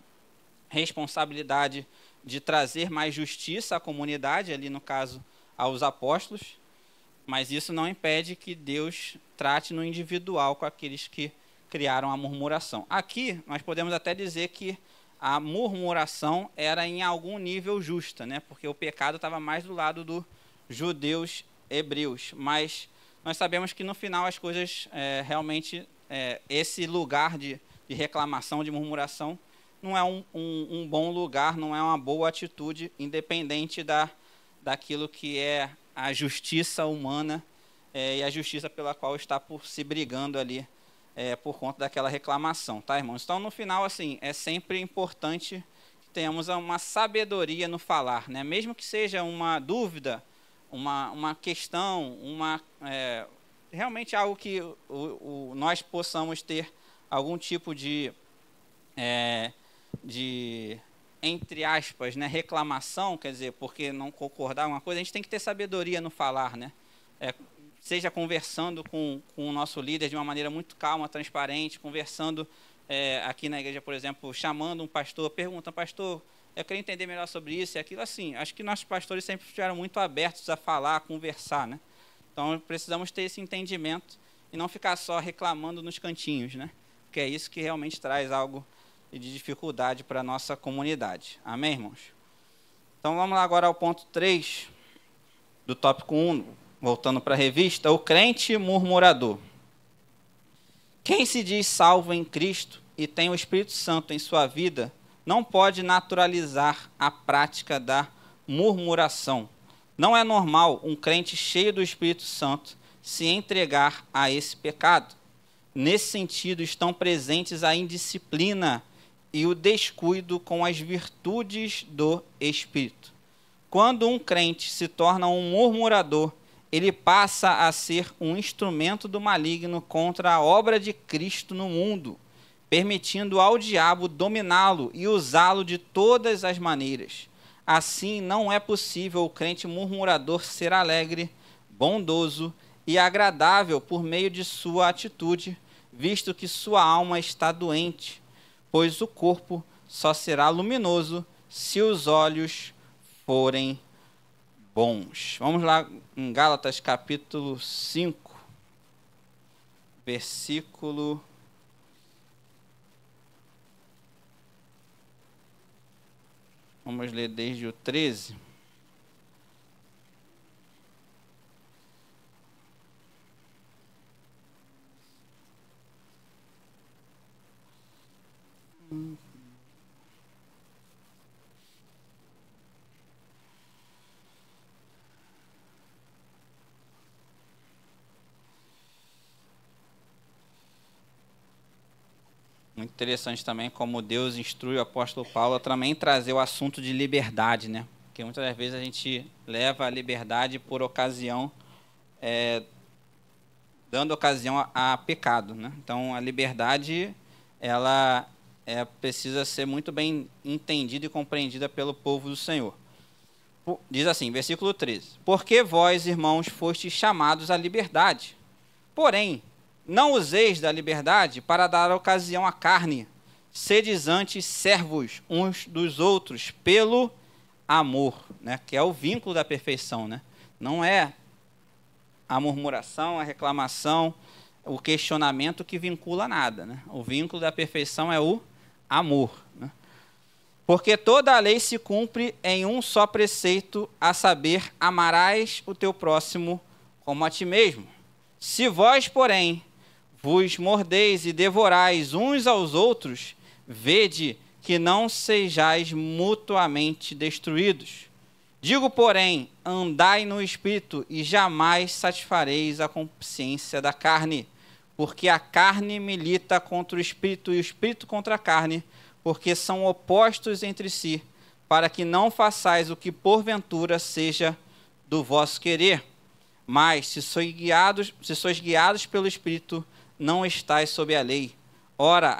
S1: responsabilidade de trazer mais justiça à comunidade, ali no caso aos apóstolos, mas isso não impede que Deus trate no individual com aqueles que criaram a murmuração. Aqui nós podemos até dizer que a murmuração era em algum nível justa, né? Porque o pecado estava mais do lado dos judeus hebreus, mas nós sabemos que no final as coisas realmente, esse lugar de reclamação, de murmuração, não é um bom lugar, não é uma boa atitude, independente daquilo que é a justiça humana e a justiça pela qual está por se brigando ali por conta daquela reclamação, tá, irmãos? Então, no final, assim, é sempre importante que tenhamos uma sabedoria no falar, né? Mesmo que seja uma dúvida, uma questão, realmente algo que nós possamos ter algum tipo de entre aspas, né, reclamação, quer dizer, porque não concordar com uma coisa, a gente tem que ter sabedoria no falar, né? seja conversando com o nosso líder de uma maneira muito calma, transparente, conversando aqui na igreja, por exemplo, chamando um pastor, pergunta, pastor, eu queria entender melhor sobre isso e aquilo, assim. Acho que nossos pastores sempre estiveram muito abertos a falar, a conversar, né? Então, precisamos ter esse entendimento e não ficar só reclamando nos cantinhos, né? Porque é isso que realmente traz algo de dificuldade para a nossa comunidade. Amém, irmãos? Então, vamos lá agora ao ponto 3 do tópico 1, voltando para a revista, o crente murmurador. Quem se diz salvo em Cristo e tem o Espírito Santo em sua vida, não pode naturalizar a prática da murmuração. Não é normal um crente cheio do Espírito Santo se entregar a esse pecado. Nesse sentido, estão presentes a indisciplina e o descuido com as virtudes do Espírito. Quando um crente se torna um murmurador, ele passa a ser um instrumento do maligno contra a obra de Cristo no mundo, permitindo ao diabo dominá-lo e usá-lo de todas as maneiras. Assim, não é possível o crente murmurador ser alegre, bondoso e agradável por meio de sua atitude, visto que sua alma está doente, pois o corpo só será luminoso se os olhos forem bons. Vamos lá em Gálatas capítulo 5, versículo... Vamos ler desde o 13. Muito interessante também como Deus instrui o apóstolo Paulo a também trazer o assunto de liberdade, né? Porque muitas das vezes a gente leva a liberdade por ocasião, dando ocasião a pecado, né? Então, a liberdade, ela precisa ser muito bem entendida e compreendida pelo povo do Senhor. Diz assim, versículo 13: Porque vós, irmãos, fostes chamados à liberdade. Porém, não useis da liberdade para dar ocasião à carne. Sedes antes servos uns dos outros pelo amor, né? Que é o vínculo da perfeição, né? Não é a murmuração, a reclamação, o questionamento que vincula nada, né? O vínculo da perfeição é o amor, né? Porque toda a lei se cumpre em um só preceito, a saber, amarás o teu próximo como a ti mesmo. Se vós, porém, vos mordeis e devorais uns aos outros, vede que não sejais mutuamente destruídos. Digo, porém, andai no Espírito e jamais satisfareis a consciência da carne, porque a carne milita contra o Espírito e o Espírito contra a carne, porque são opostos entre si, para que não façais o que porventura seja do vosso querer. Mas, se sois guiados pelo Espírito, não estais sob a lei. Ora,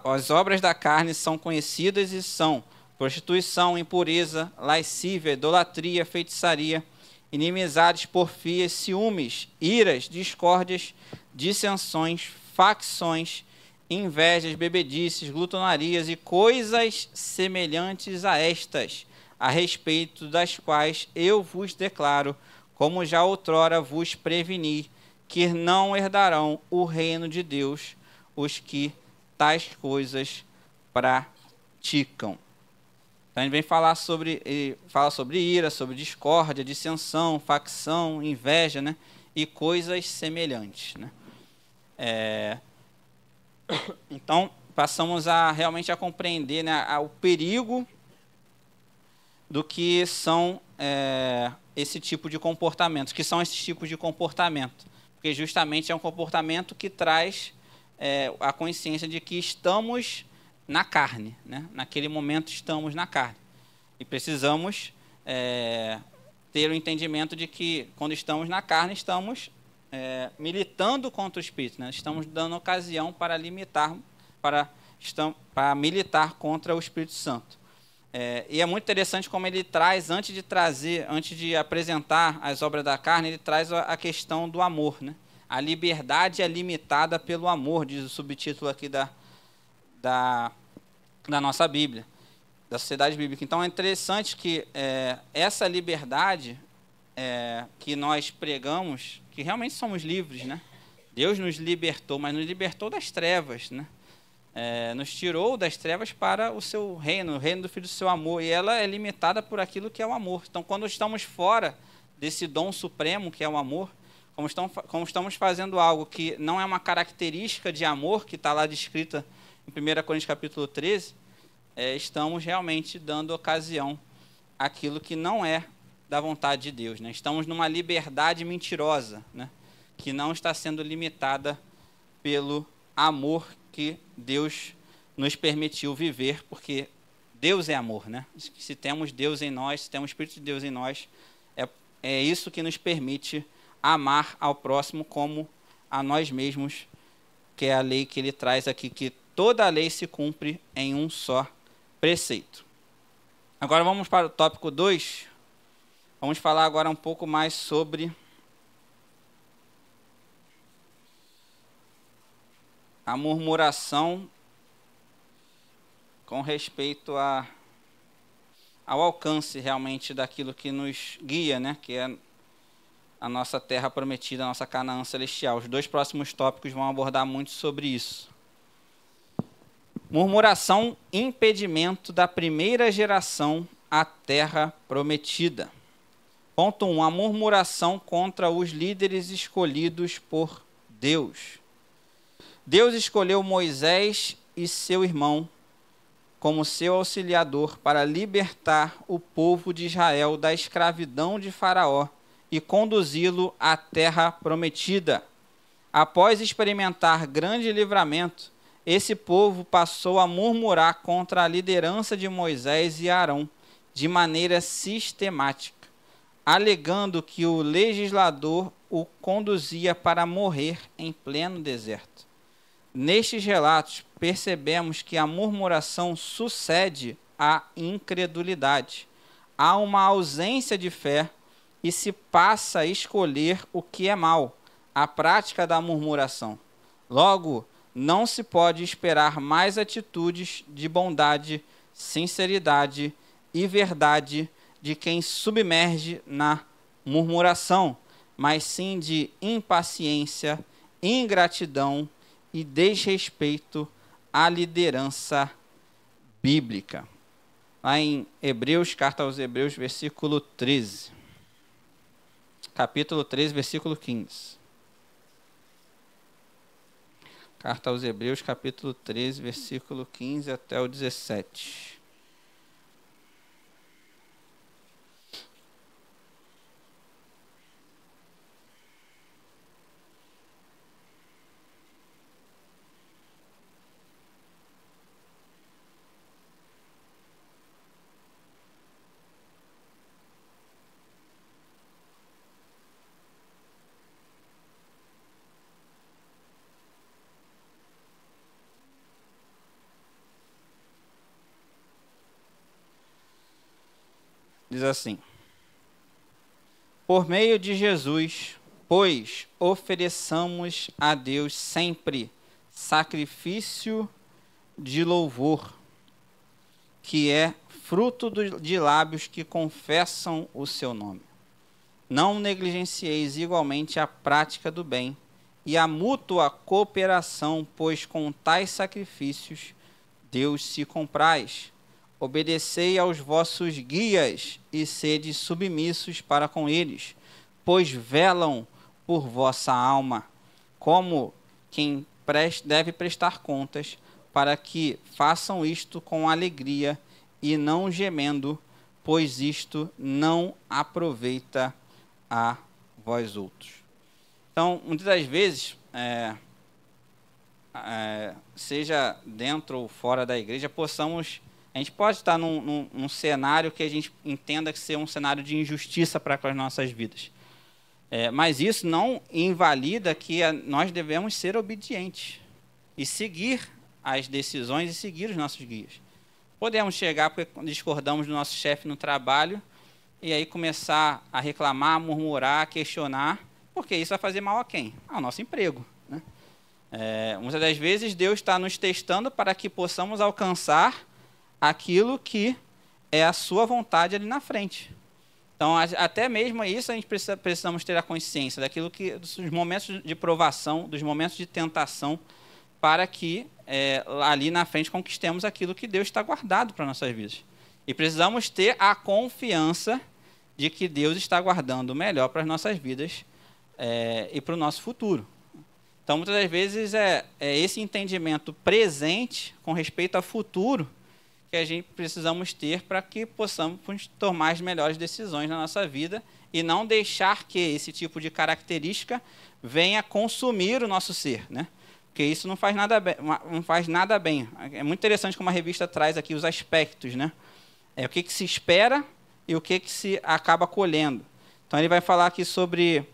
S1: as obras da carne são conhecidas e são prostituição, impureza, lascívia, idolatria, feitiçaria, inimizades, porfias, ciúmes, iras, discórdias, dissensões, facções, invejas, bebedices, glutonarias e coisas semelhantes a estas, a respeito das quais eu vos declaro, como já outrora vos preveni, que não herdarão o reino de Deus os que tais coisas praticam. Então, a gente vem falar fala sobre ira, sobre discórdia, dissensão, facção, inveja, né? E coisas semelhantes, né? Então, passamos realmente a compreender, né, o perigo do que são esse tipo de comportamentos, que são esses tipos de comportamento. Porque justamente é um comportamento que traz a consciência de que estamos na carne, né? Naquele momento estamos na carne. E precisamos ter o entendimento de que quando estamos na carne, estamos militando contra o Espírito, né? Estamos dando ocasião para militar contra o Espírito Santo. E é muito interessante como ele traz, antes de apresentar as obras da carne, ele traz a questão do amor, né? A liberdade é limitada pelo amor, diz o subtítulo aqui da nossa Bíblia, da Sociedade Bíblica. Então é interessante que essa liberdade que nós pregamos, que realmente somos livres, né? Deus nos libertou, mas nos libertou das trevas, né? Nos tirou das trevas para o seu reino, o reino do Filho do seu amor, e ela é limitada por aquilo que é o amor. Então, quando estamos fora desse dom supremo que é o amor, como estamos fazendo algo que não é uma característica de amor, que está lá descrita em 1 Coríntios capítulo 13, estamos realmente dando ocasião àquilo que não é da vontade de Deus, né? Estamos numa liberdade mentirosa, né? Que não está sendo limitada pelo amor que Deus nos permitiu viver, porque Deus é amor, né? Se temos Deus em nós, se temos o Espírito de Deus em nós, é isso que nos permite amar ao próximo como a nós mesmos, que é a lei que ele traz aqui, que toda a lei se cumpre em um só preceito. Agora vamos para o tópico 2. Vamos falar agora um pouco mais sobre a murmuração com respeito ao alcance realmente daquilo que nos guia, né? Que é a nossa terra prometida, a nossa Canaã celestial. Os 2 próximos tópicos vão abordar muito sobre isso. Murmuração, impedimento da primeira geração à terra prometida. Ponto 1. A murmuração contra os líderes escolhidos por Deus. Deus escolheu Moisés e seu irmão como seu auxiliador para libertar o povo de Israel da escravidão de Faraó e conduzi-lo à terra prometida. Após experimentar grande livramento, esse povo passou a murmurar contra a liderança de Moisés e Arão de maneira sistemática, alegando que o legislador o conduzia para morrer em pleno deserto. Nestes relatos, percebemos que a murmuração sucede à incredulidade. Há uma ausência de fé e se passa a escolher o que é mal, a prática da murmuração. Logo, não se pode esperar mais atitudes de bondade, sinceridade e verdade de quem submerge na murmuração, mas sim de impaciência, ingratidão e desrespeito à liderança bíblica. Lá em Hebreus, carta aos Hebreus, versículo 13. Capítulo 13, versículo 15. Carta aos Hebreus, capítulo 13, versículo 15 até o 17. Diz assim: por meio de Jesus, pois ofereçamos a Deus sempre sacrifício de louvor, que é fruto de lábios que confessam o seu nome. Não negligencieis igualmente a prática do bem e a mútua cooperação, pois com tais sacrifícios Deus se compraz. Obedecei aos vossos guias e sede submissos para com eles, pois velam por vossa alma, como quem deve prestar contas, para que façam isto com alegria e não gemendo, pois isto não aproveita a vós outros. Então, muitas das vezes, seja dentro ou fora da igreja, a gente pode estar num cenário que a gente entenda que seja um cenário de injustiça para com as nossas vidas. Mas isso não invalida que nós devemos ser obedientes e seguir as decisões e seguir os nossos guias. Podemos chegar porque discordamos do nosso chefe no trabalho e aí começar a reclamar, a murmurar, a questionar, porque isso vai fazer mal a quem? Ao nosso emprego, né? Muitas das vezes Deus está nos testando para que possamos alcançar aquilo que é a sua vontade ali na frente. Então, até mesmo isso a gente precisamos ter a consciência daquilo dos momentos de provação, dos momentos de tentação, para que ali na frente conquistemos aquilo que Deus está guardado para nossas vidas. E precisamos ter a confiança de que Deus está guardando o melhor para as nossas vidas e para o nosso futuro. Então, muitas das vezes é esse entendimento presente com respeito ao futuro que a gente precisamos ter para que possamos tomar as melhores decisões na nossa vida e não deixar que esse tipo de característica venha consumir o nosso ser, né? Porque isso não faz nada bem. É muito interessante como a revista traz aqui os aspectos, né? O que se espera e o que se acaba colhendo. Então, ele vai falar aqui sobre...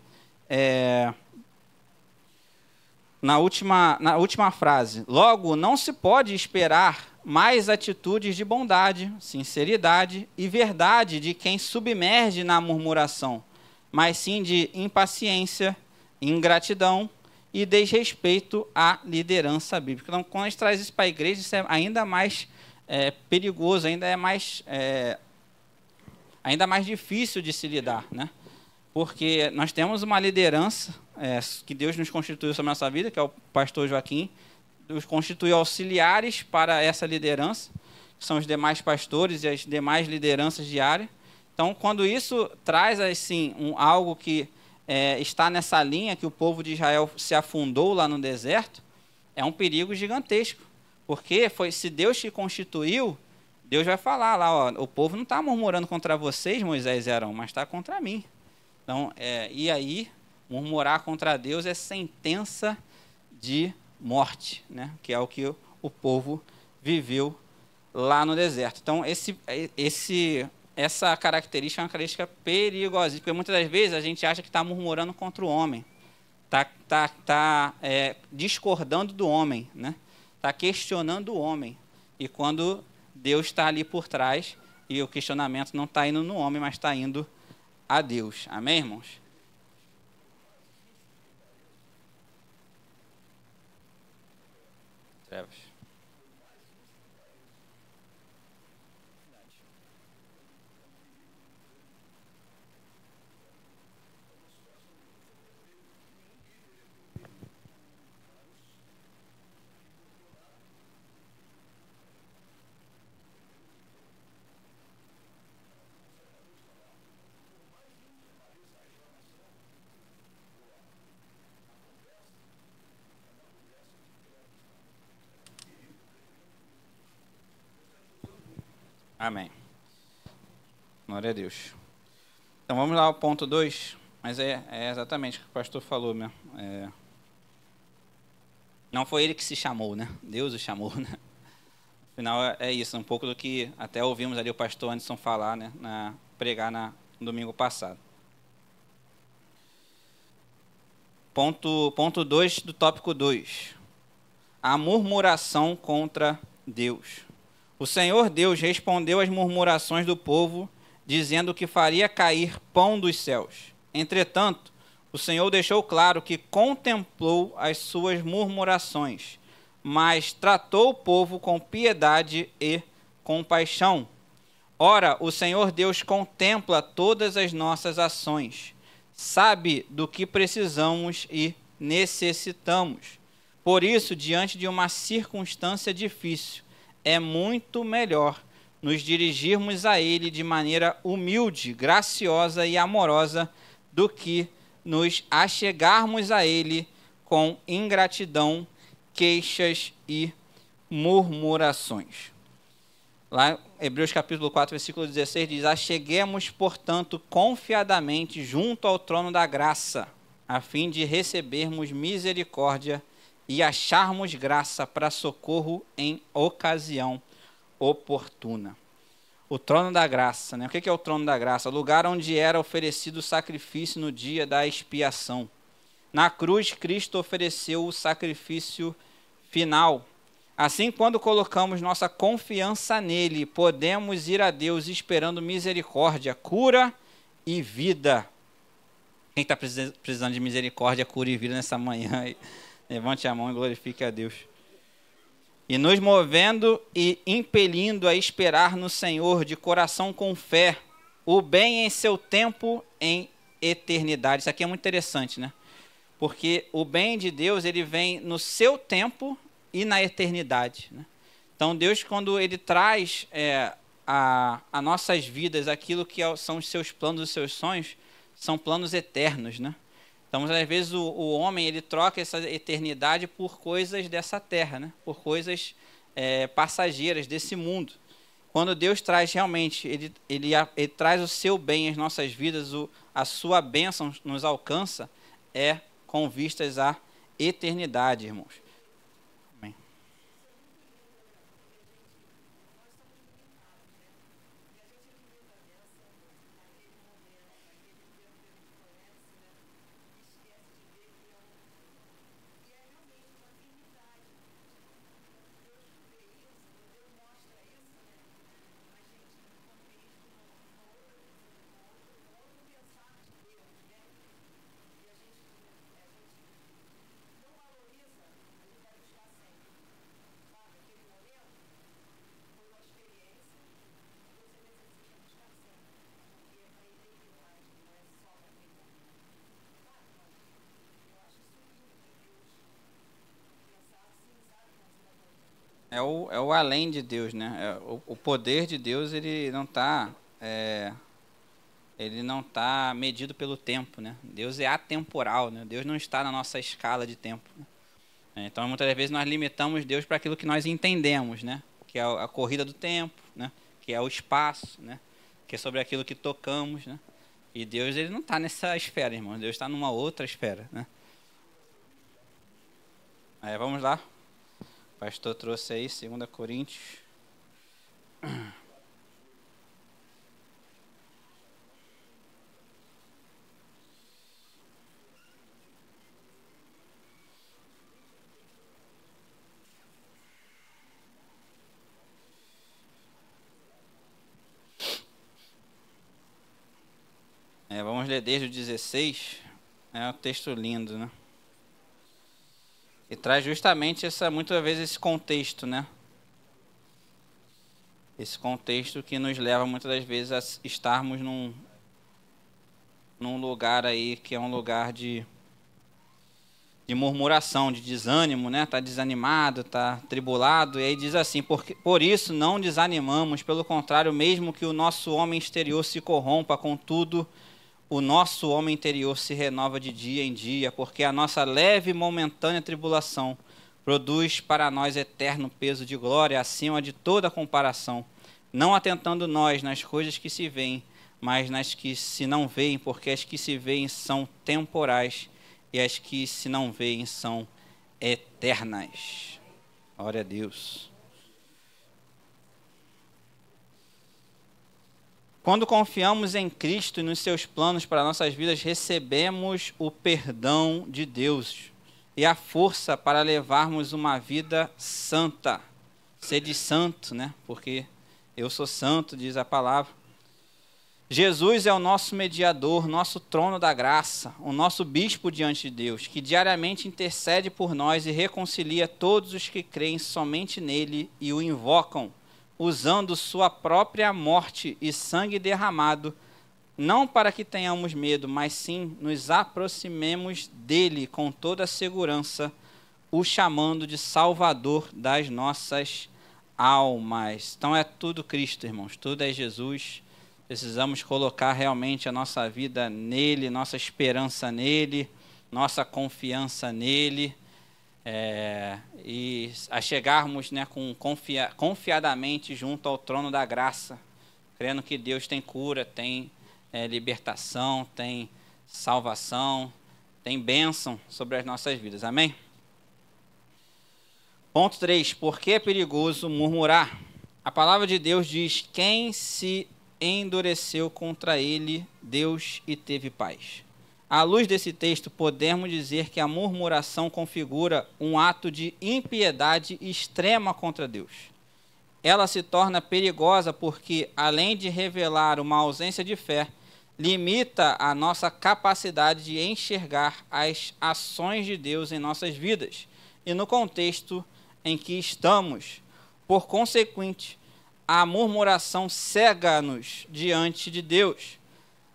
S1: Na última frase, logo, não se pode esperar mais atitudes de bondade, sinceridade e verdade de quem submerge na murmuração, mas sim de impaciência, ingratidão e desrespeito à liderança bíblica. Então, quando a gente traz isso para a igreja, isso é ainda mais perigoso, ainda mais difícil de se lidar, né? Porque nós temos uma liderança que Deus nos constituiu sobre a nossa vida, que é o pastor Joaquim, nos constituiu auxiliares para essa liderança, que são os demais pastores e as demais lideranças diárias. Então, quando isso traz assim, algo que está nessa linha, que o povo de Israel se afundou lá no deserto, é um perigo gigantesco. Porque se Deus te constituiu, Deus vai falar lá, ó, o povo não está murmurando contra vocês, Moisés e Arão, mas está contra mim. Então, e aí, murmurar contra Deus é sentença de morte, né? Que é o que o povo viveu lá no deserto. Então, essa característica é uma característica perigosa, porque muitas das vezes a gente acha que está murmurando contra o homem, está discordando do homem, né? Está questionando o homem. E quando Deus está ali por trás, e o questionamento não está indo no homem, mas está indo a Deus. Amém, irmãos? Trevas. Amém. Glória a Deus. Então vamos lá ao ponto 2, mas é exatamente o que o pastor falou mesmo. Não foi ele que se chamou, né? Deus o chamou, né? Afinal, é isso, um pouco do que até ouvimos ali o pastor Anderson falar, né? Pregar no domingo passado. Ponto 2 do tópico 2. A murmuração contra Deus. O Senhor Deus respondeu às murmurações do povo, dizendo que faria cair pão dos céus. Entretanto, o Senhor deixou claro que contemplou as suas murmurações, mas tratou o povo com piedade e compaixão. Ora, o Senhor Deus contempla todas as nossas ações, sabe do que precisamos e necessitamos. Por isso, diante de uma circunstância difícil, é muito melhor nos dirigirmos a Ele de maneira humilde, graciosa e amorosa do que nos achegarmos a Ele com ingratidão, queixas e murmurações. Lá, Hebreus capítulo 4, versículo 16 diz: acheguemos, portanto, confiadamente junto ao trono da graça, a fim de recebermos misericórdia e acharmos graça para socorro em ocasião oportuna. O trono da graça, né? O que é o trono da graça? O lugar onde era oferecido o sacrifício no dia da expiação. Na cruz, Cristo ofereceu o sacrifício final. Assim, quando colocamos nossa confiança nele, podemos ir a Deus esperando misericórdia, cura e vida. Quem está precisando de misericórdia, cura e vida nessa manhã, levante a mão e glorifique a Deus. E nos movendo e impelindo a esperar no Senhor de coração com fé, o bem em seu tempo em eternidade. Isso aqui é muito interessante, né? Porque o bem de Deus, ele vem no seu tempo e na eternidade, né? Então, Deus, quando ele traz a nossas vidas aquilo que são os seus planos, os seus sonhos, são planos eternos, né? Então, às vezes, o homem, ele troca essa eternidade por coisas dessa terra, né? Por coisas passageiras desse mundo. Quando Deus traz realmente, ele traz o seu bem às nossas vidas, a sua bênção nos alcança, com vistas à eternidade, irmãos. Amém. É o além de Deus, né? O poder de Deus, ele não está medido pelo tempo, né? Deus é atemporal, né? Deus não está na nossa escala de tempo, né? Então, muitas vezes nós limitamos Deus para aquilo que nós entendemos, né? Que é a corrida do tempo, né? Que é o espaço, né? Que é sobre aquilo que tocamos, né? E Deus, ele não está nessa esfera, irmão. Deus está numa outra esfera, né? Vamos lá. O pastor trouxe aí 2 Coríntios. Vamos ler desde o 16. É um texto lindo, né? E traz justamente muitas vezes esse contexto, né? Esse contexto que nos leva muitas das vezes a estarmos num lugar aí que é um lugar de murmuração, de desânimo, né? Tá desanimado, tá tribulado. E aí diz assim: por isso não desanimamos, pelo contrário, mesmo que o nosso homem exterior se corrompa, contudo, o nosso homem interior se renova de dia em dia, porque a nossa leve e momentânea tribulação produz para nós eterno peso de glória acima de toda comparação, não atentando nós nas coisas que se veem, mas nas que se não veem, porque as que se veem são temporais e as que se não veem são eternas. Glória a Deus. Quando confiamos em Cristo e nos seus planos para nossas vidas, recebemos o perdão de Deus e a força para levarmos uma vida santa. Sede santo, né? Porque eu sou santo, diz a palavra. Jesus é o nosso mediador, nosso trono da graça, o nosso bispo diante de Deus, que diariamente intercede por nós e reconcilia todos os que creem somente nele e o invocam, usando sua própria morte e sangue derramado, não para que tenhamos medo, mas sim nos aproximemos dele com toda a segurança, o chamando de Salvador das nossas almas. Então é tudo Cristo, irmãos, tudo é Jesus. Precisamos colocar realmente a nossa vida nele, nossa esperança nele, nossa confiança nele. E a chegarmos, né, confiadamente junto ao trono da graça, crendo que Deus tem cura, tem libertação, tem salvação, tem bênção sobre as nossas vidas. Amém? Ponto 3. Por que é perigoso murmurar? A palavra de Deus diz: quem se endureceu contra ele, Deus, e teve paz. À luz desse texto, podemos dizer que a murmuração configura um ato de impiedade extrema contra Deus. Ela se torna perigosa porque, além de revelar uma ausência de fé, limita a nossa capacidade de enxergar as ações de Deus em nossas vidas e no contexto em que estamos. Por consequente, a murmuração cega-nos diante de Deus.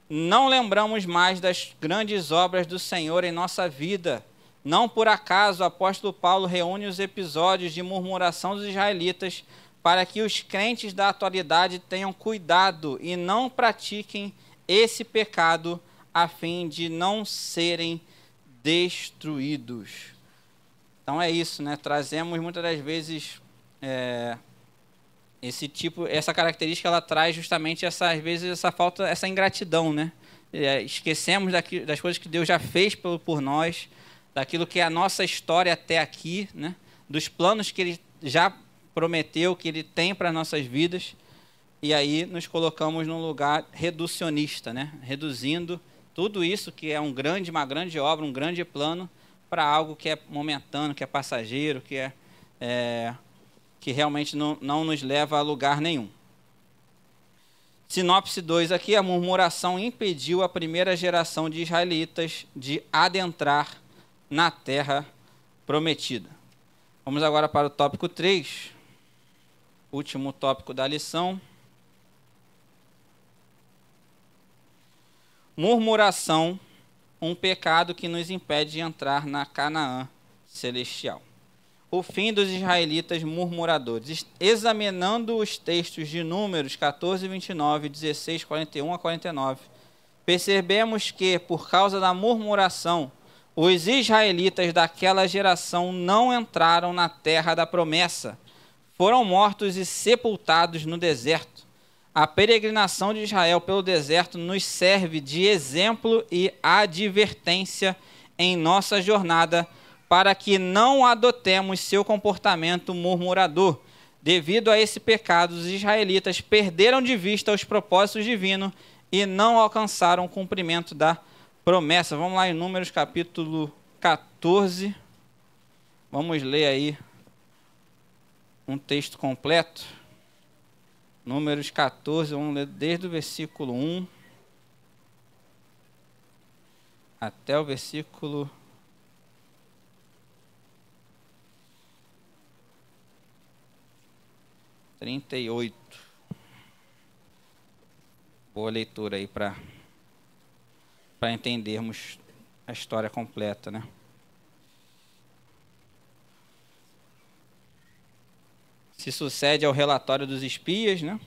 S1: Não lembramos mais das grandes obras do Senhor em nossa vida. Não por acaso o apóstolo Paulo reúne os episódios de murmuração dos israelitas para que os crentes da atualidade tenham cuidado e não pratiquem esse pecado a fim de não serem destruídos. Então é isso, né? Trazemos muitas das vezes essa característica, ela traz justamente às vezes essa falta, essa ingratidão, né? Esquecemos das coisas que Deus já fez por nós, daquilo que é a nossa história até aqui, né? Dos planos que Ele já prometeu, que Ele tem para as nossas vidas, e aí nos colocamos num lugar reducionista, né? Reduzindo tudo isso que é uma grande obra, um grande plano, para algo que é momentâneo, que é passageiro, que realmente não nos leva a lugar nenhum. Sinopse 2 aqui, a murmuração impediu a primeira geração de israelitas de adentrar na terra prometida. Vamos agora para o tópico 3, último tópico da lição. Murmuração, um pecado que nos impede de entrar na Canaã celestial. O fim dos israelitas murmuradores. Examinando os textos de Números 14, 29, 16, 41 a 49, percebemos que, por causa da murmuração, os israelitas daquela geração não entraram na terra da promessa, foram mortos e sepultados no deserto. A peregrinação de Israel pelo deserto nos serve de exemplo e advertência em nossa jornada, para que não adotemos seu comportamento murmurador. Devido a esse pecado, os israelitas perderam de vista os propósitos divinos e não alcançaram o cumprimento da promessa. Vamos lá em Números capítulo 14. Vamos ler aí um texto completo. Números 14, vamos ler desde o versículo 1 até o versículo 38. Boa leitura aí para entendermos a história completa, né? Se sucede ao relatório dos espias, né?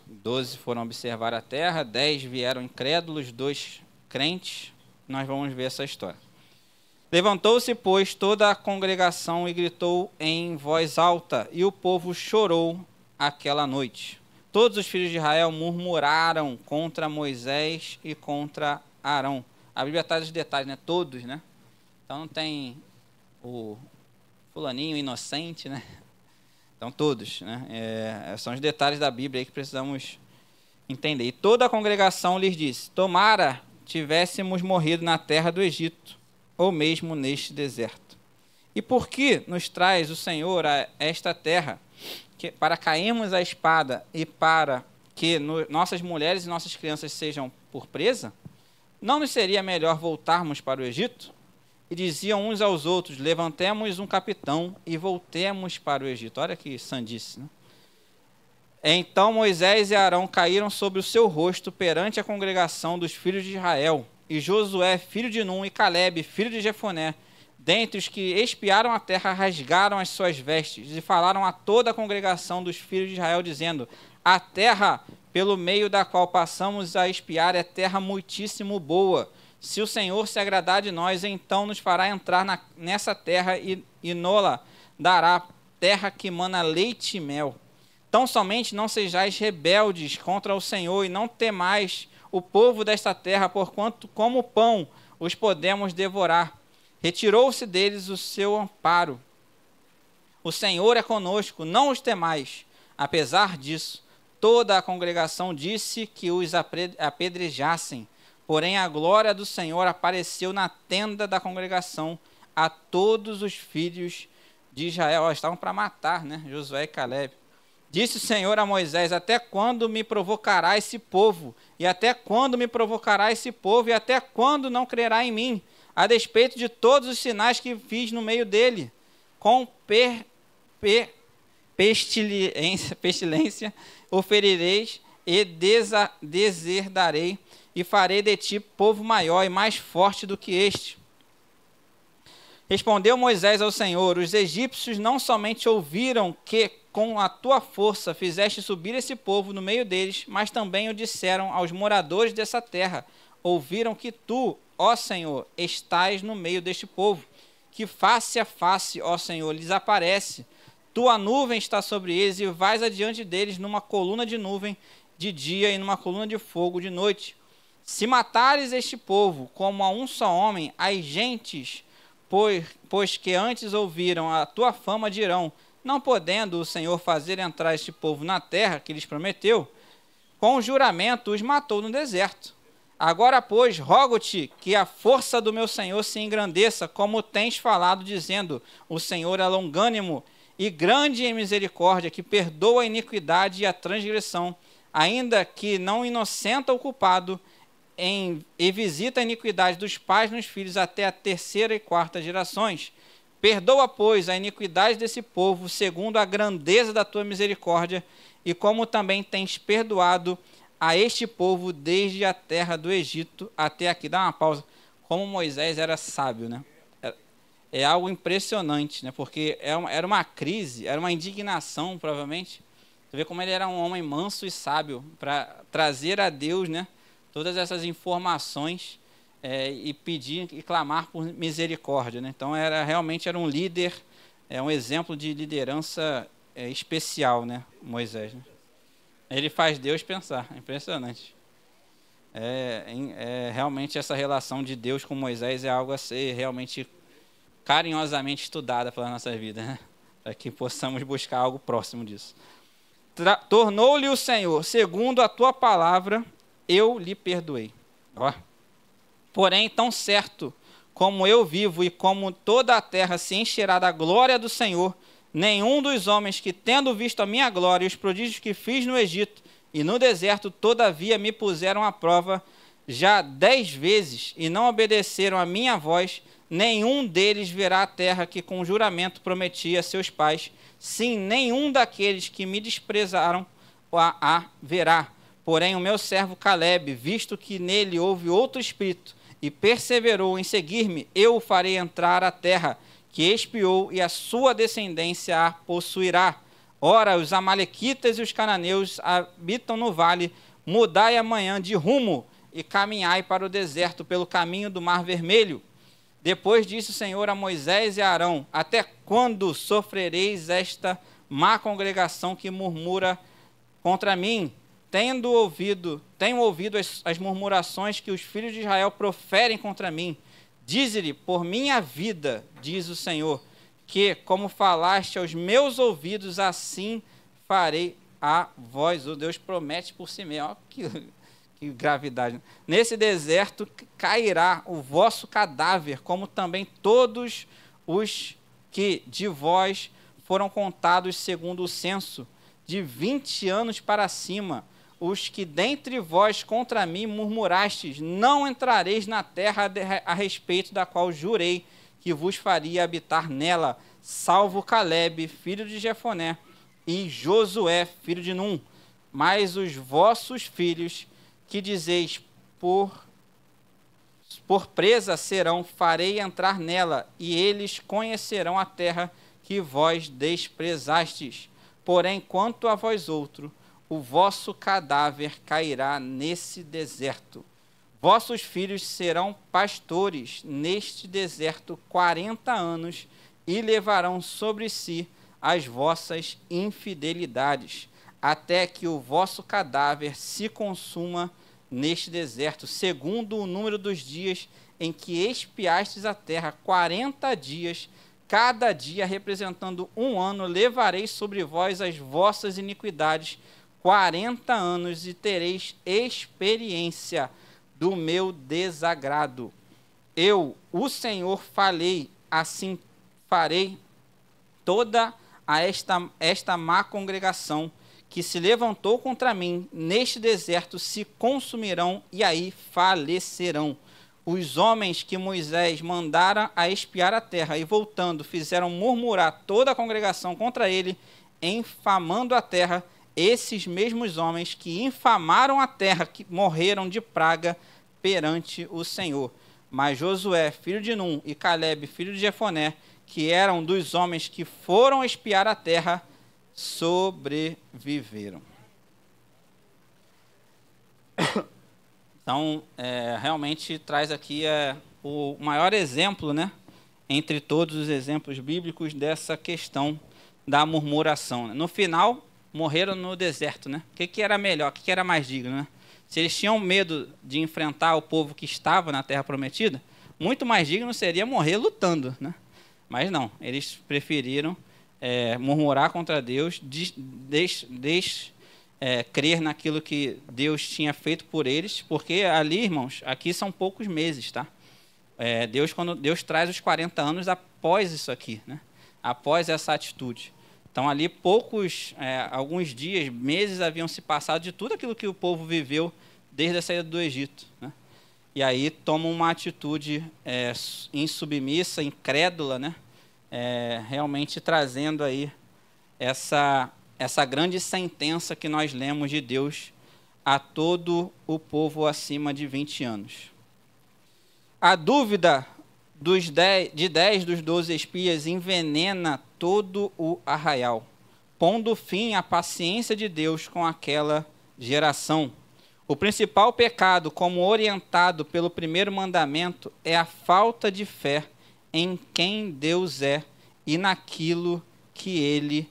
S1: 12 foram observar a terra, 10 vieram incrédulos, 2 crentes. Nós vamos ver essa história. Levantou-se, pois, toda a congregação e gritou em voz alta, e o povo chorou aquela noite. Todos os filhos de Israel murmuraram contra Moisés e contra Arão. A Bíblia traz os detalhes, né? Todos, né? Então não tem o fulaninho inocente, né? Então todos, né? São os detalhes da Bíblia aí que precisamos entender. E toda a congregação lhes disse: tomara tivéssemos morrido na terra do Egito, ou mesmo neste deserto. E por que nos traz o Senhor a esta terra? Para cairmos à espada e para que nossas mulheres e nossas crianças sejam por presa? Não nos seria melhor voltarmos para o Egito? E diziam uns aos outros: levantemos um capitão e voltemos para o Egito. Olha que sandice, né? Então Moisés e Arão caíram sobre o seu rosto perante a congregação dos filhos de Israel. E Josué, filho de Num, e Calebe, filho de Jefoné, dentre os que espiaram a terra, rasgaram as suas vestes e falaram a toda a congregação dos filhos de Israel, dizendo: a terra pelo meio da qual passamos a espiar é terra muitíssimo boa. Se o Senhor se agradar de nós, então nos fará entrar nessa terra e nola dará terra que mana leite e mel. Tão somente não sejais rebeldes contra o Senhor e não temais o povo desta terra, porquanto como pão os podemos devorar. Retirou-se deles o seu amparo. O Senhor é conosco, não os temais. Apesar disso, toda a congregação disse que os apedrejassem. Porém, a glória do Senhor apareceu na tenda da congregação a todos os filhos de Israel. Estavam para matar, né? Josué e Calebe. Disse o Senhor a Moisés: até quando me provocará esse povo? E até quando me provocará esse povo? E até quando não crerá em mim? A despeito de todos os sinais que fiz no meio dele. Com pestilência o ferireis e deserdarei, e farei de ti povo maior e mais forte do que este. Respondeu Moisés ao Senhor: os egípcios não somente ouviram que com a tua força fizeste subir esse povo no meio deles, mas também o disseram aos moradores dessa terra. Ouviram que tu, ó Senhor, estás no meio deste povo, que face a face, ó Senhor, lhes aparece. Tua nuvem está sobre eles e vais adiante deles numa coluna de nuvem de dia e numa coluna de fogo de noite. Se matares este povo como a um só homem, as gentes, pois que antes ouviram a tua fama, dirão: não podendo o Senhor fazer entrar este povo na terra que lhes prometeu, com juramento os matou no deserto. Agora, pois, rogo-te que a força do meu Senhor se engrandeça, como tens falado, dizendo: o Senhor é longânimo e grande em misericórdia, que perdoa a iniquidade e a transgressão, ainda que não inocenta o culpado, e visita a iniquidade dos pais nos filhos até a 3ª e 4ª gerações. Perdoa, pois, a iniquidade desse povo, segundo a grandeza da tua misericórdia, e como também tens perdoado a este povo desde a terra do Egito até aqui. Dá uma pausa. Como Moisés era sábio, né? É algo impressionante, né? Porque era uma crise, era uma indignação, provavelmente. Você vê como ele era um homem manso e sábio para trazer a Deus, né, todas essas informações e pedir e clamar por misericórdia, né? Então realmente era um líder, um exemplo de liderança especial, né, Moisés, né? Ele faz Deus pensar, é impressionante. Realmente essa relação de Deus com Moisés é algo a ser realmente carinhosamente estudada pelas nossas vidas, né? Para que possamos buscar algo próximo disso. Tornou-lhe o Senhor: segundo a tua palavra, eu lhe perdoei. Ó. Porém, tão certo como eu vivo e como toda a terra se encherá da glória do Senhor, nenhum dos homens que, tendo visto a minha glória e os prodígios que fiz no Egito e no deserto, todavia me puseram à prova já 10 vezes e não obedeceram a minha voz, nenhum deles verá a terra que com juramento prometi a seus pais. Sim, nenhum daqueles que me desprezaram a verá. Porém, o meu servo Calebe, visto que nele houve outro espírito, e perseverou em seguir-me, eu o farei entrar à terra que espiou, e a sua descendência a possuirá. Ora, os amalequitas e os cananeus habitam no vale. Mudai amanhã de rumo e caminhai para o deserto pelo caminho do Mar Vermelho. Depois disse o Senhor a Moisés e a Arão: até quando sofrereis esta má congregação que murmura contra mim? Tenho ouvido as murmurações que os filhos de Israel proferem contra mim. Dize-lhe: por minha vida, diz o Senhor, que como falaste aos meus ouvidos, assim farei a vós. O Deus promete por si mesmo. Olha que gravidade. Nesse deserto cairá o vosso cadáver, como também todos os que de vós foram contados segundo o censo, de 20 anos para cima. Os que dentre vós contra mim murmurastes, não entrareis na terra a respeito da qual jurei que vos faria habitar nela, salvo Calebe, filho de Jefoné, e Josué, filho de Num. Mas os vossos filhos, que dizeis por presa serão, farei entrar nela, e eles conhecerão a terra que vós desprezastes. Porém, quanto a vós outro, o vosso cadáver cairá nesse deserto. Vossos filhos serão pastores neste deserto 40 anos e levarão sobre si as vossas infidelidades, até que o vosso cadáver se consuma neste deserto, segundo o número dos dias em que espiastes a terra, 40 dias, cada dia representando 1 ano, levarei sobre vós as vossas iniquidades, 40 anos e tereis experiência do meu desagrado. Eu, o Senhor, falei, assim farei toda esta má congregação que se levantou contra mim neste deserto se consumirão e aí falecerão. Os homens que Moisés mandara a espiar a terra e voltando fizeram murmurar toda a congregação contra ele, infamando a terra. Esses mesmos homens que infamaram a terra, que morreram de praga perante o Senhor. Mas Josué, filho de Num, e Calebe, filho de Jefoné, que eram dos homens que foram espiar a terra, sobreviveram. Então, realmente traz aqui o maior exemplo, né, entre todos os exemplos bíblicos dessa questão da murmuração. No final, morreram no deserto, né? O que era melhor, o que era mais digno, né? Se eles tinham medo de enfrentar o povo que estava na Terra Prometida, muito mais digno seria morrer lutando, né? Mas não, eles preferiram murmurar contra Deus, crer naquilo que Deus tinha feito por eles, porque ali, irmãos, aqui são poucos meses, tá? Quando Deus traz os 40 anos após isso aqui, né? Após essa atitude. Então, ali alguns dias, meses haviam se passado de tudo aquilo que o povo viveu desde a saída do Egito, né? E aí tomam uma atitude insubmissa, incrédula, né? Realmente trazendo aí essa grande sentença que nós lemos de Deus a todo o povo acima de 20 anos. A dúvida de 10 dos 12 espias envenena todo o arraial, pondo fim à paciência de Deus com aquela geração. O principal pecado, como orientado pelo primeiro mandamento, é a falta de fé em quem Deus é e naquilo que Ele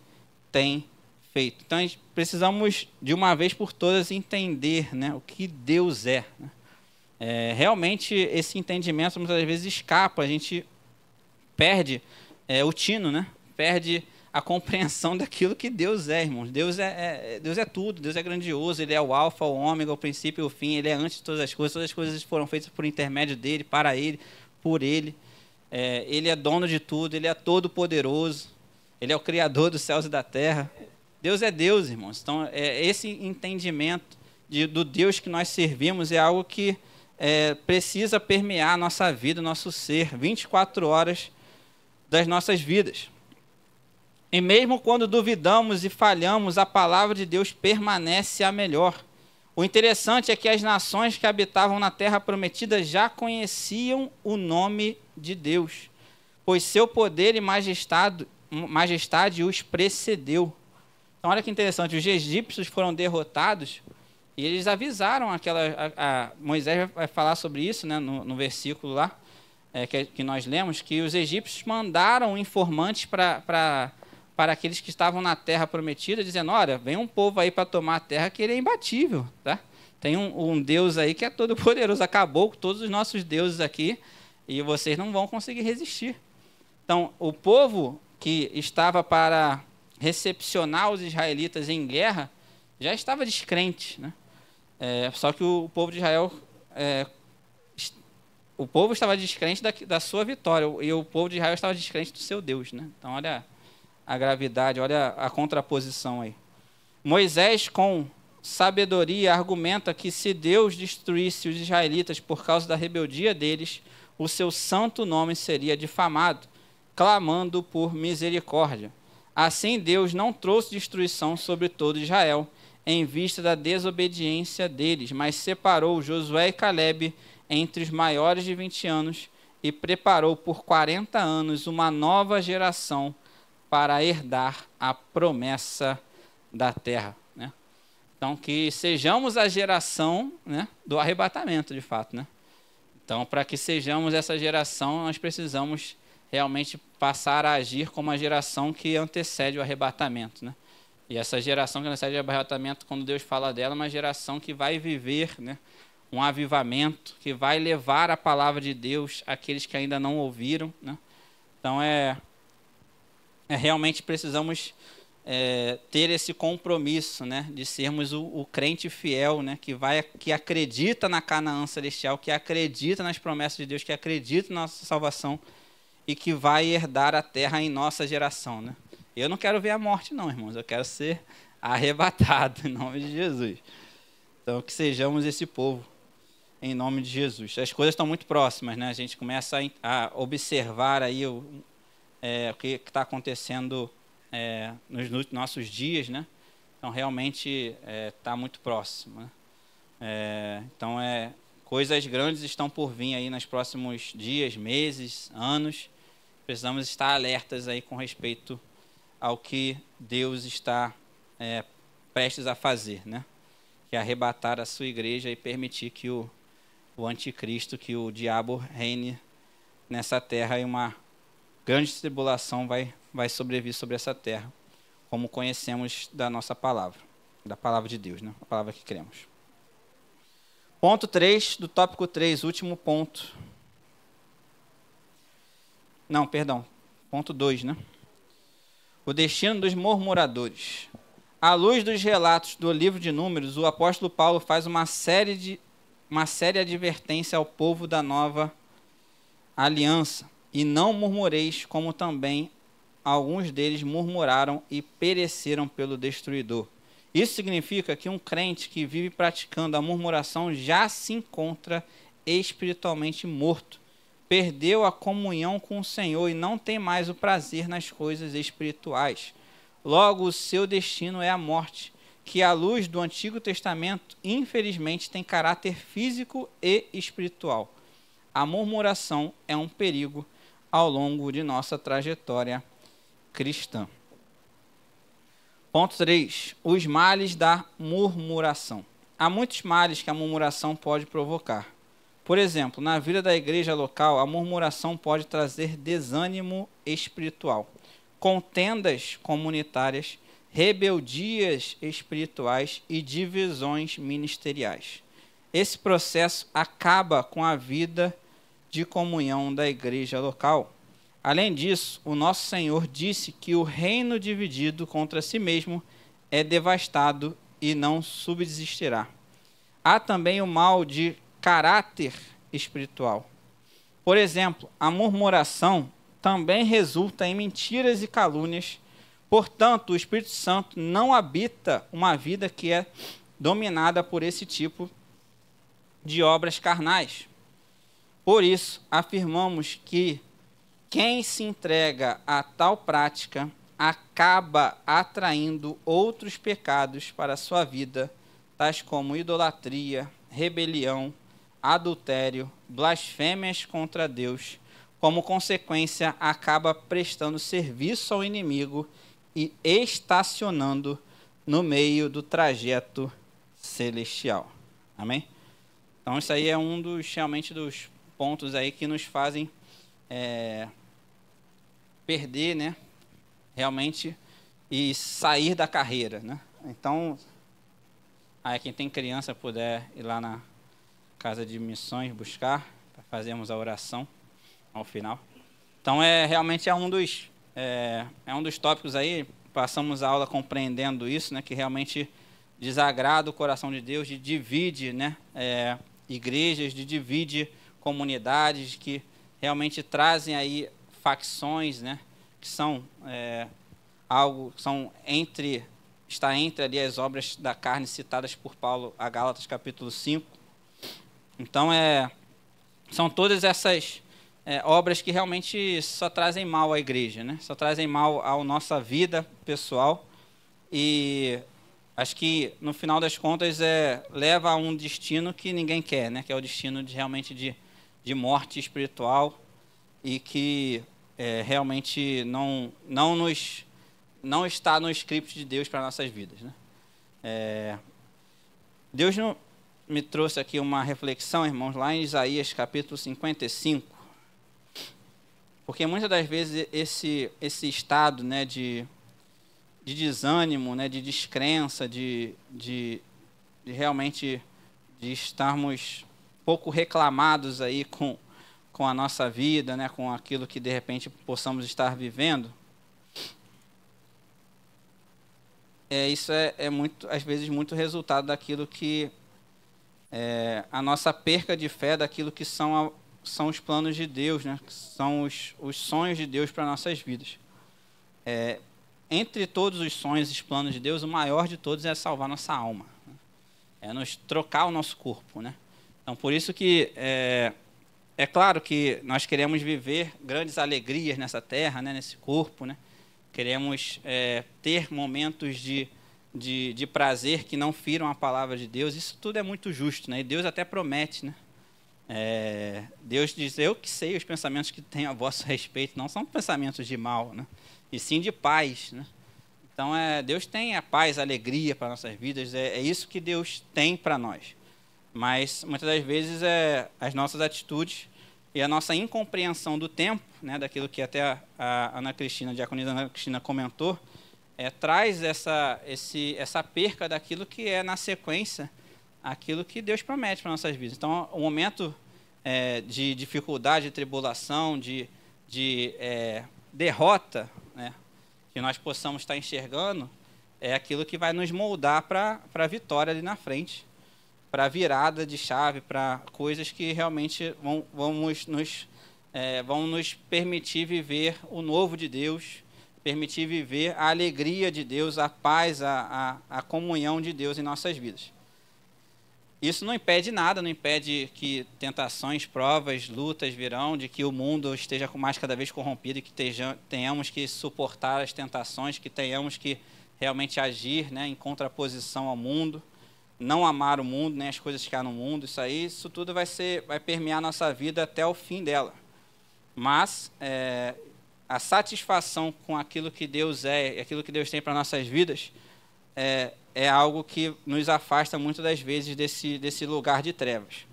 S1: tem feito. Então, precisamos, de uma vez por todas, entender, né, o que Deus é, né? Realmente, esse entendimento, muitas vezes, escapa, a gente perde o tino, né? Perde a compreensão daquilo que Deus é, irmãos. Deus é tudo, Deus é grandioso, Ele é o alfa, o ômega, o princípio e o fim, Ele é antes de todas as coisas foram feitas por intermédio dEle, para Ele, por Ele. Ele é dono de tudo, Ele é todo poderoso, Ele é o Criador dos céus e da terra. Deus é Deus, irmãos. Então, esse entendimento do Deus que nós servimos é algo que precisa permear a nossa vida, nosso ser, 24 horas das nossas vidas. E mesmo quando duvidamos e falhamos, a palavra de Deus permanece a melhor. O interessante é que as nações que habitavam na terra prometida já conheciam o nome de Deus, pois seu poder e majestade os precedeu. Então, olha que interessante, os egípcios foram derrotados e eles avisaram Moisés vai falar sobre isso, né, no versículo lá, que nós lemos, que os egípcios mandaram informantes para aqueles que estavam na terra prometida, dizendo, olha, vem um povo aí para tomar a terra que ele é imbatível, tá? Tem um Deus aí que é todo poderoso, acabou com todos os nossos deuses aqui e vocês não vão conseguir resistir. Então, o povo que estava para recepcionar os israelitas em guerra já estava descrente, né? Só que o povo de Israel, o povo estava descrente da sua vitória e o povo de Israel estava descrente do seu Deus, né? Então, olha a gravidade, olha a contraposição aí. Moisés, com sabedoria, argumenta que se Deus destruísse os israelitas por causa da rebeldia deles, o seu santo nome seria difamado, clamando por misericórdia. Assim, Deus não trouxe destruição sobre todo Israel, em vista da desobediência deles, mas separou Josué e Calebe entre os maiores de 20 anos e preparou por 40 anos uma nova geração para herdar a promessa da terra, né? Então, que sejamos a geração, né, do arrebatamento, de fato, né? Então, para que sejamos essa geração, nós precisamos realmente passar a agir como a geração que antecede o arrebatamento, né? E essa geração que antecede o arrebatamento, quando Deus fala dela, é uma geração que vai viver, né, um avivamento, que vai levar a palavra de Deus àqueles que ainda não ouviram, né? Então, realmente precisamos ter esse compromisso, né, de sermos o crente fiel, né, que acredita na Canaã celestial, que acredita nas promessas de Deus, que acredita na nossa salvação e que vai herdar a terra em nossa geração, né? Eu não quero ver a morte, não, irmãos. Eu quero ser arrebatado em nome de Jesus. Então, que sejamos esse povo em nome de Jesus. As coisas estão muito próximas, né? A gente começa a observar aí o que está acontecendo nos nossos dias, né? Então, realmente está muito próximo, né? Então, coisas grandes estão por vir aí nos próximos dias, meses, anos. Precisamos estar alertas aí com respeito ao que Deus está prestes a fazer, né? Que é arrebatar a sua igreja e permitir que o anticristo, que o diabo reine nessa terra, e uma grande tribulação vai sobrevir sobre essa terra, como conhecemos da nossa palavra, da palavra de Deus, né? A palavra que cremos. Ponto 3, do tópico 3, último ponto. Não, perdão, ponto 2, né? O destino dos murmuradores. À luz dos relatos do livro de Números, o apóstolo Paulo faz uma séria advertência ao povo da nova aliança. E não murmureis, como também alguns deles murmuraram e pereceram pelo destruidor. Isso significa que um crente que vive praticando a murmuração já se encontra espiritualmente morto. Perdeu a comunhão com o Senhor e não tem mais o prazer nas coisas espirituais. Logo, o seu destino é a morte, que à luz do Antigo Testamento, infelizmente, tem caráter físico e espiritual. A murmuração é um perigo ao longo de nossa trajetória cristã. Ponto 3. Os males da murmuração. Há muitos males que a murmuração pode provocar. Por exemplo, na vida da igreja local, a murmuração pode trazer desânimo espiritual, contendas comunitárias, rebeldias espirituais e divisões ministeriais. Esse processo acaba com a vida de comunhão da igreja local. Além disso, o nosso Senhor disse que o reino dividido contra si mesmo é devastado e não subsistirá. Há também o mal de caráter espiritual. Por exemplo, a murmuração também resulta em mentiras e calúnias. Portanto, o Espírito Santo não habita uma vida que é dominada por esse tipo de obras carnais. Por isso, afirmamos que quem se entrega a tal prática acaba atraindo outros pecados para a sua vida, tais como idolatria, rebelião, adultério, blasfêmias contra Deus. Como consequência, acaba prestando serviço ao inimigo e estacionando no meio do trajeto celestial. Amém? Então, isso aí é realmente dos pontos aí que nos fazem perder, né? Realmente, e sair da carreira, né? Então, aí quem tem criança puder ir lá na Casa de Missões buscar, para fazermos a oração ao final. Então, realmente é um dos tópicos aí, passamos a aula compreendendo isso, né, que realmente desagrada o coração de Deus, divide, né, igrejas, divide comunidades, que realmente trazem aí facções, né, que são está entre ali as obras da carne citadas por Paulo a Gálatas capítulo 5. Então, são todas essas obras que realmente só trazem mal à igreja, né? Só trazem mal à nossa vida pessoal, e acho que, no final das contas, leva a um destino que ninguém quer, né? Que é o destino realmente de morte espiritual, e que realmente não está no script de Deus para nossas vidas, né? Deus me trouxe aqui uma reflexão, irmãos, lá em Isaías capítulo 55, porque muitas das vezes esse estado, né, de desânimo, né, de descrença, de realmente de estarmos pouco reclamados aí com a nossa vida, né, com aquilo que de repente possamos estar vivendo, isso é muito, às vezes, muito resultado daquilo que a nossa perca de fé daquilo que são os planos de Deus, né? Que são os sonhos de Deus para nossas vidas. Entre todos os sonhos e planos de Deus, o maior de todos é salvar nossa alma, né? É nos trocar o nosso corpo, né? Então, por isso que é claro que nós queremos viver grandes alegrias nessa terra, né? Nesse corpo, né? Queremos ter momentos de prazer que não firam a palavra de Deus. Isso tudo é muito justo, né? E Deus até promete, né? Deus diz: eu que sei os pensamentos que tenho a vosso respeito, não são pensamentos de mal, né? E sim de paz, né? Então, Deus tem a paz, a alegria para nossas vidas, é isso que Deus tem para nós. Mas, muitas das vezes, as nossas atitudes e a nossa incompreensão do tempo, né, daquilo que até a Ana Cristina, a diaconisa Ana Cristina comentou, traz essa perca daquilo que é, na sequência, aquilo que Deus promete para nossas vidas. Então, o momento de dificuldade, de tribulação, de derrota, né, que nós possamos estar enxergando, é aquilo que vai nos moldar para a vitória ali na frente, para a virada de chave, para coisas que realmente vão nos permitir viver o novo de Deus, permitir viver a alegria de Deus, a paz, a comunhão de Deus em nossas vidas. Isso não impede nada, não impede que tentações, provas, lutas virão, de que o mundo esteja mais cada vez corrompido e que tenhamos que suportar as tentações, que tenhamos que realmente agir, né, em contraposição ao mundo, não amar o mundo, nem as coisas que há no mundo. Isso tudo vai permear a nossa vida até o fim dela. Mas a satisfação com aquilo que Deus é e aquilo que Deus tem para nossas vidas é algo que nos afasta muitas das vezes desse lugar de trevas.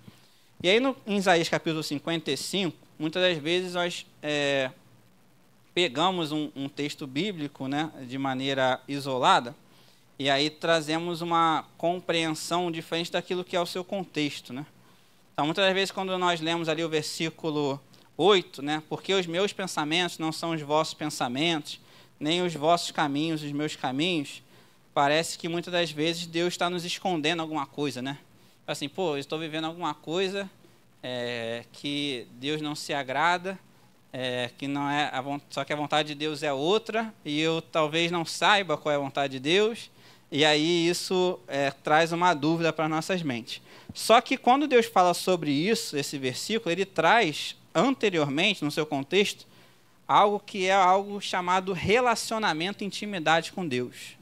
S1: E aí, em Isaías capítulo 55, muitas das vezes nós pegamos um texto bíblico, né, de maneira isolada, e aí trazemos uma compreensão diferente daquilo que é o seu contexto, né? Então, muitas das vezes, quando nós lemos ali o versículo 8, né, porque os meus pensamentos não são os vossos pensamentos, nem os vossos caminhos os meus caminhos, parece que muitas das vezes Deus está nos escondendo alguma coisa, né? Assim, eu estou vivendo alguma coisa que Deus não se agrada, que não é só que a vontade de Deus é outra, e eu talvez não saiba qual é a vontade de Deus, e aí isso traz uma dúvida para nossas mentes. Só que quando Deus fala sobre isso, esse versículo, ele traz anteriormente, no seu contexto, algo que é algo chamado relacionamento e intimidade com Deus.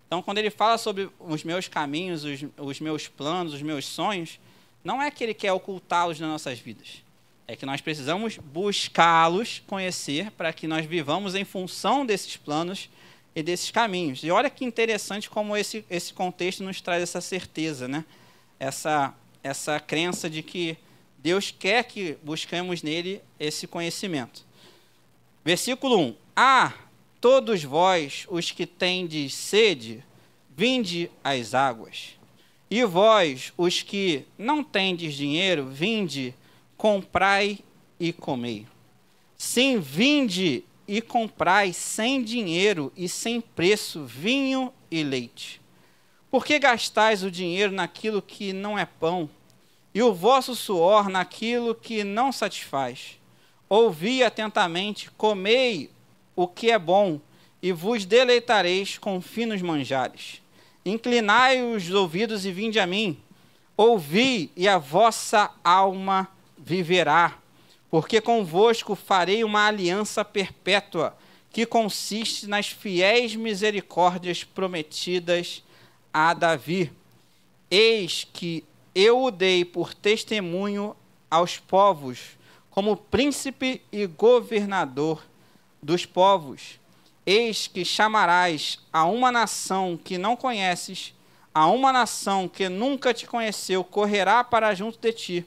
S1: Então, quando ele fala sobre os meus caminhos, os meus planos, os meus sonhos, não é que ele quer ocultá-los nas nossas vidas. É que nós precisamos buscá-los, conhecer, para que nós vivamos em função desses planos e desses caminhos. E olha que interessante como esse contexto nos traz essa certeza, né? Essa crença de que Deus quer que busquemos nele esse conhecimento. Versículo 1. Todos vós, os que tendes sede, vinde às águas. E vós, os que não tendes dinheiro, vinde, comprai e comei. Sim, vinde e comprai sem dinheiro e sem preço vinho e leite. Por que gastais o dinheiro naquilo que não é pão, e o vosso suor naquilo que não satisfaz? Ouvi atentamente, comei o que é bom, e vos deleitareis com finos manjares. Inclinai os ouvidos e vinde a mim. Ouvi, e a vossa alma viverá. Porque convosco farei uma aliança perpétua, que consiste nas fiéis misericórdias prometidas a Davi. Eis que eu o dei por testemunho aos povos, como príncipe e governador dos povos. Eis que chamarás a uma nação que não conheces, a uma nação que nunca te conheceu, correrá para junto de ti,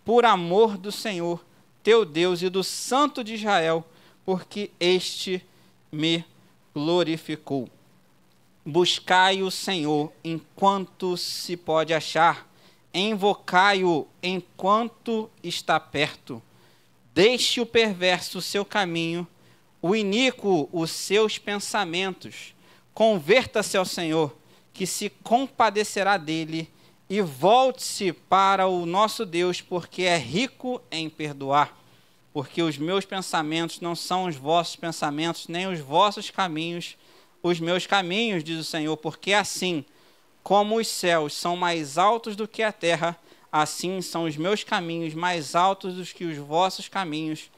S1: por amor do Senhor, teu Deus, e do Santo de Israel, porque este me glorificou. Buscai o Senhor enquanto se pode achar, invocai-o enquanto está perto. Deixe o perverso o seu caminho, o iníquo os seus pensamentos. converta-se ao Senhor, que se compadecerá dele, e volte-se para o nosso Deus, porque é rico em perdoar. Porque os meus pensamentos não são os vossos pensamentos, nem os vossos caminhos, os meus caminhos, diz o Senhor, porque assim como os céus são mais altos do que a terra, assim são os meus caminhos mais altos do que os vossos caminhos,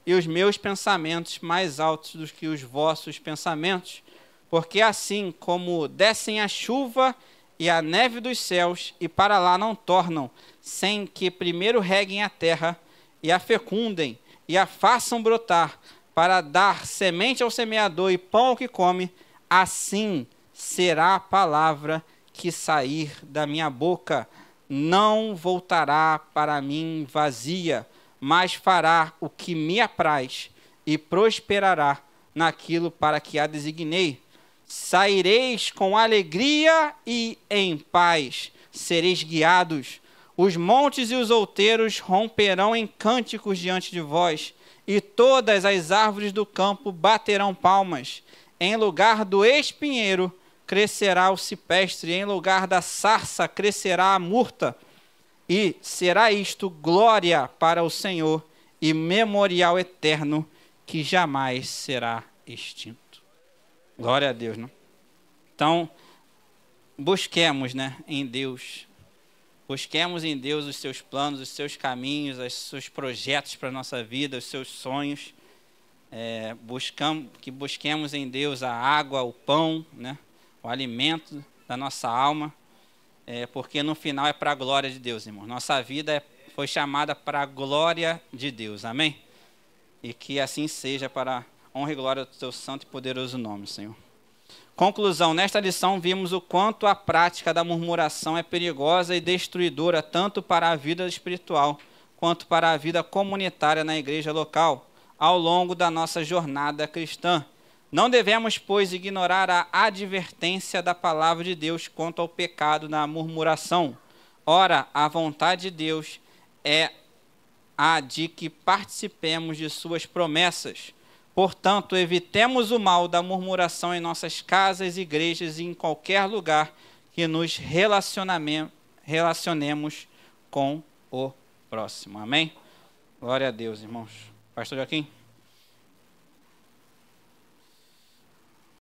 S1: e os meus pensamentos mais altos do que os vossos pensamentos. Porque assim como descem a chuva e a neve dos céus, e para lá não tornam, sem que primeiro reguem a terra, e a fecundem, e a façam brotar, para dar semente ao semeador e pão ao que come, assim será a palavra que sair da minha boca. Não voltará para mim vazia, mas fará o que me apraz, e prosperará naquilo para que a designei. Saireis com alegria e em paz sereis guiados. Os montes e os outeiros romperão em cânticos diante de vós, e todas as árvores do campo baterão palmas. Em lugar do espinheiro crescerá o cipestre, em lugar da sarça crescerá a murta. E será isto glória para o Senhor e memorial eterno que jamais será extinto. Glória a Deus, não? Então, busquemos, né, em Deus. Busquemos em Deus os seus planos, os seus caminhos, os seus projetos para a nossa vida, os seus sonhos. Busquemos em Deus a água, o pão, né, o alimento da nossa alma, porque no final é para a glória de Deus, irmão. Nossa vida foi chamada para a glória de Deus, amém? E que assim seja, para a honra e glória do teu santo e poderoso nome, Senhor. Conclusão, nesta lição vimos o quanto a prática da murmuração é perigosa e destruidora, tanto para a vida espiritual, quanto para a vida comunitária na igreja local, ao longo da nossa jornada cristã. Não devemos, pois, ignorar a advertência da palavra de Deus quanto ao pecado da murmuração. Ora, a vontade de Deus é a de que participemos de suas promessas. Portanto, evitemos o mal da murmuração em nossas casas, igrejas e em qualquer lugar que nos relacionemos com o próximo. Amém? Glória a Deus, irmãos. Pastor Joaquim.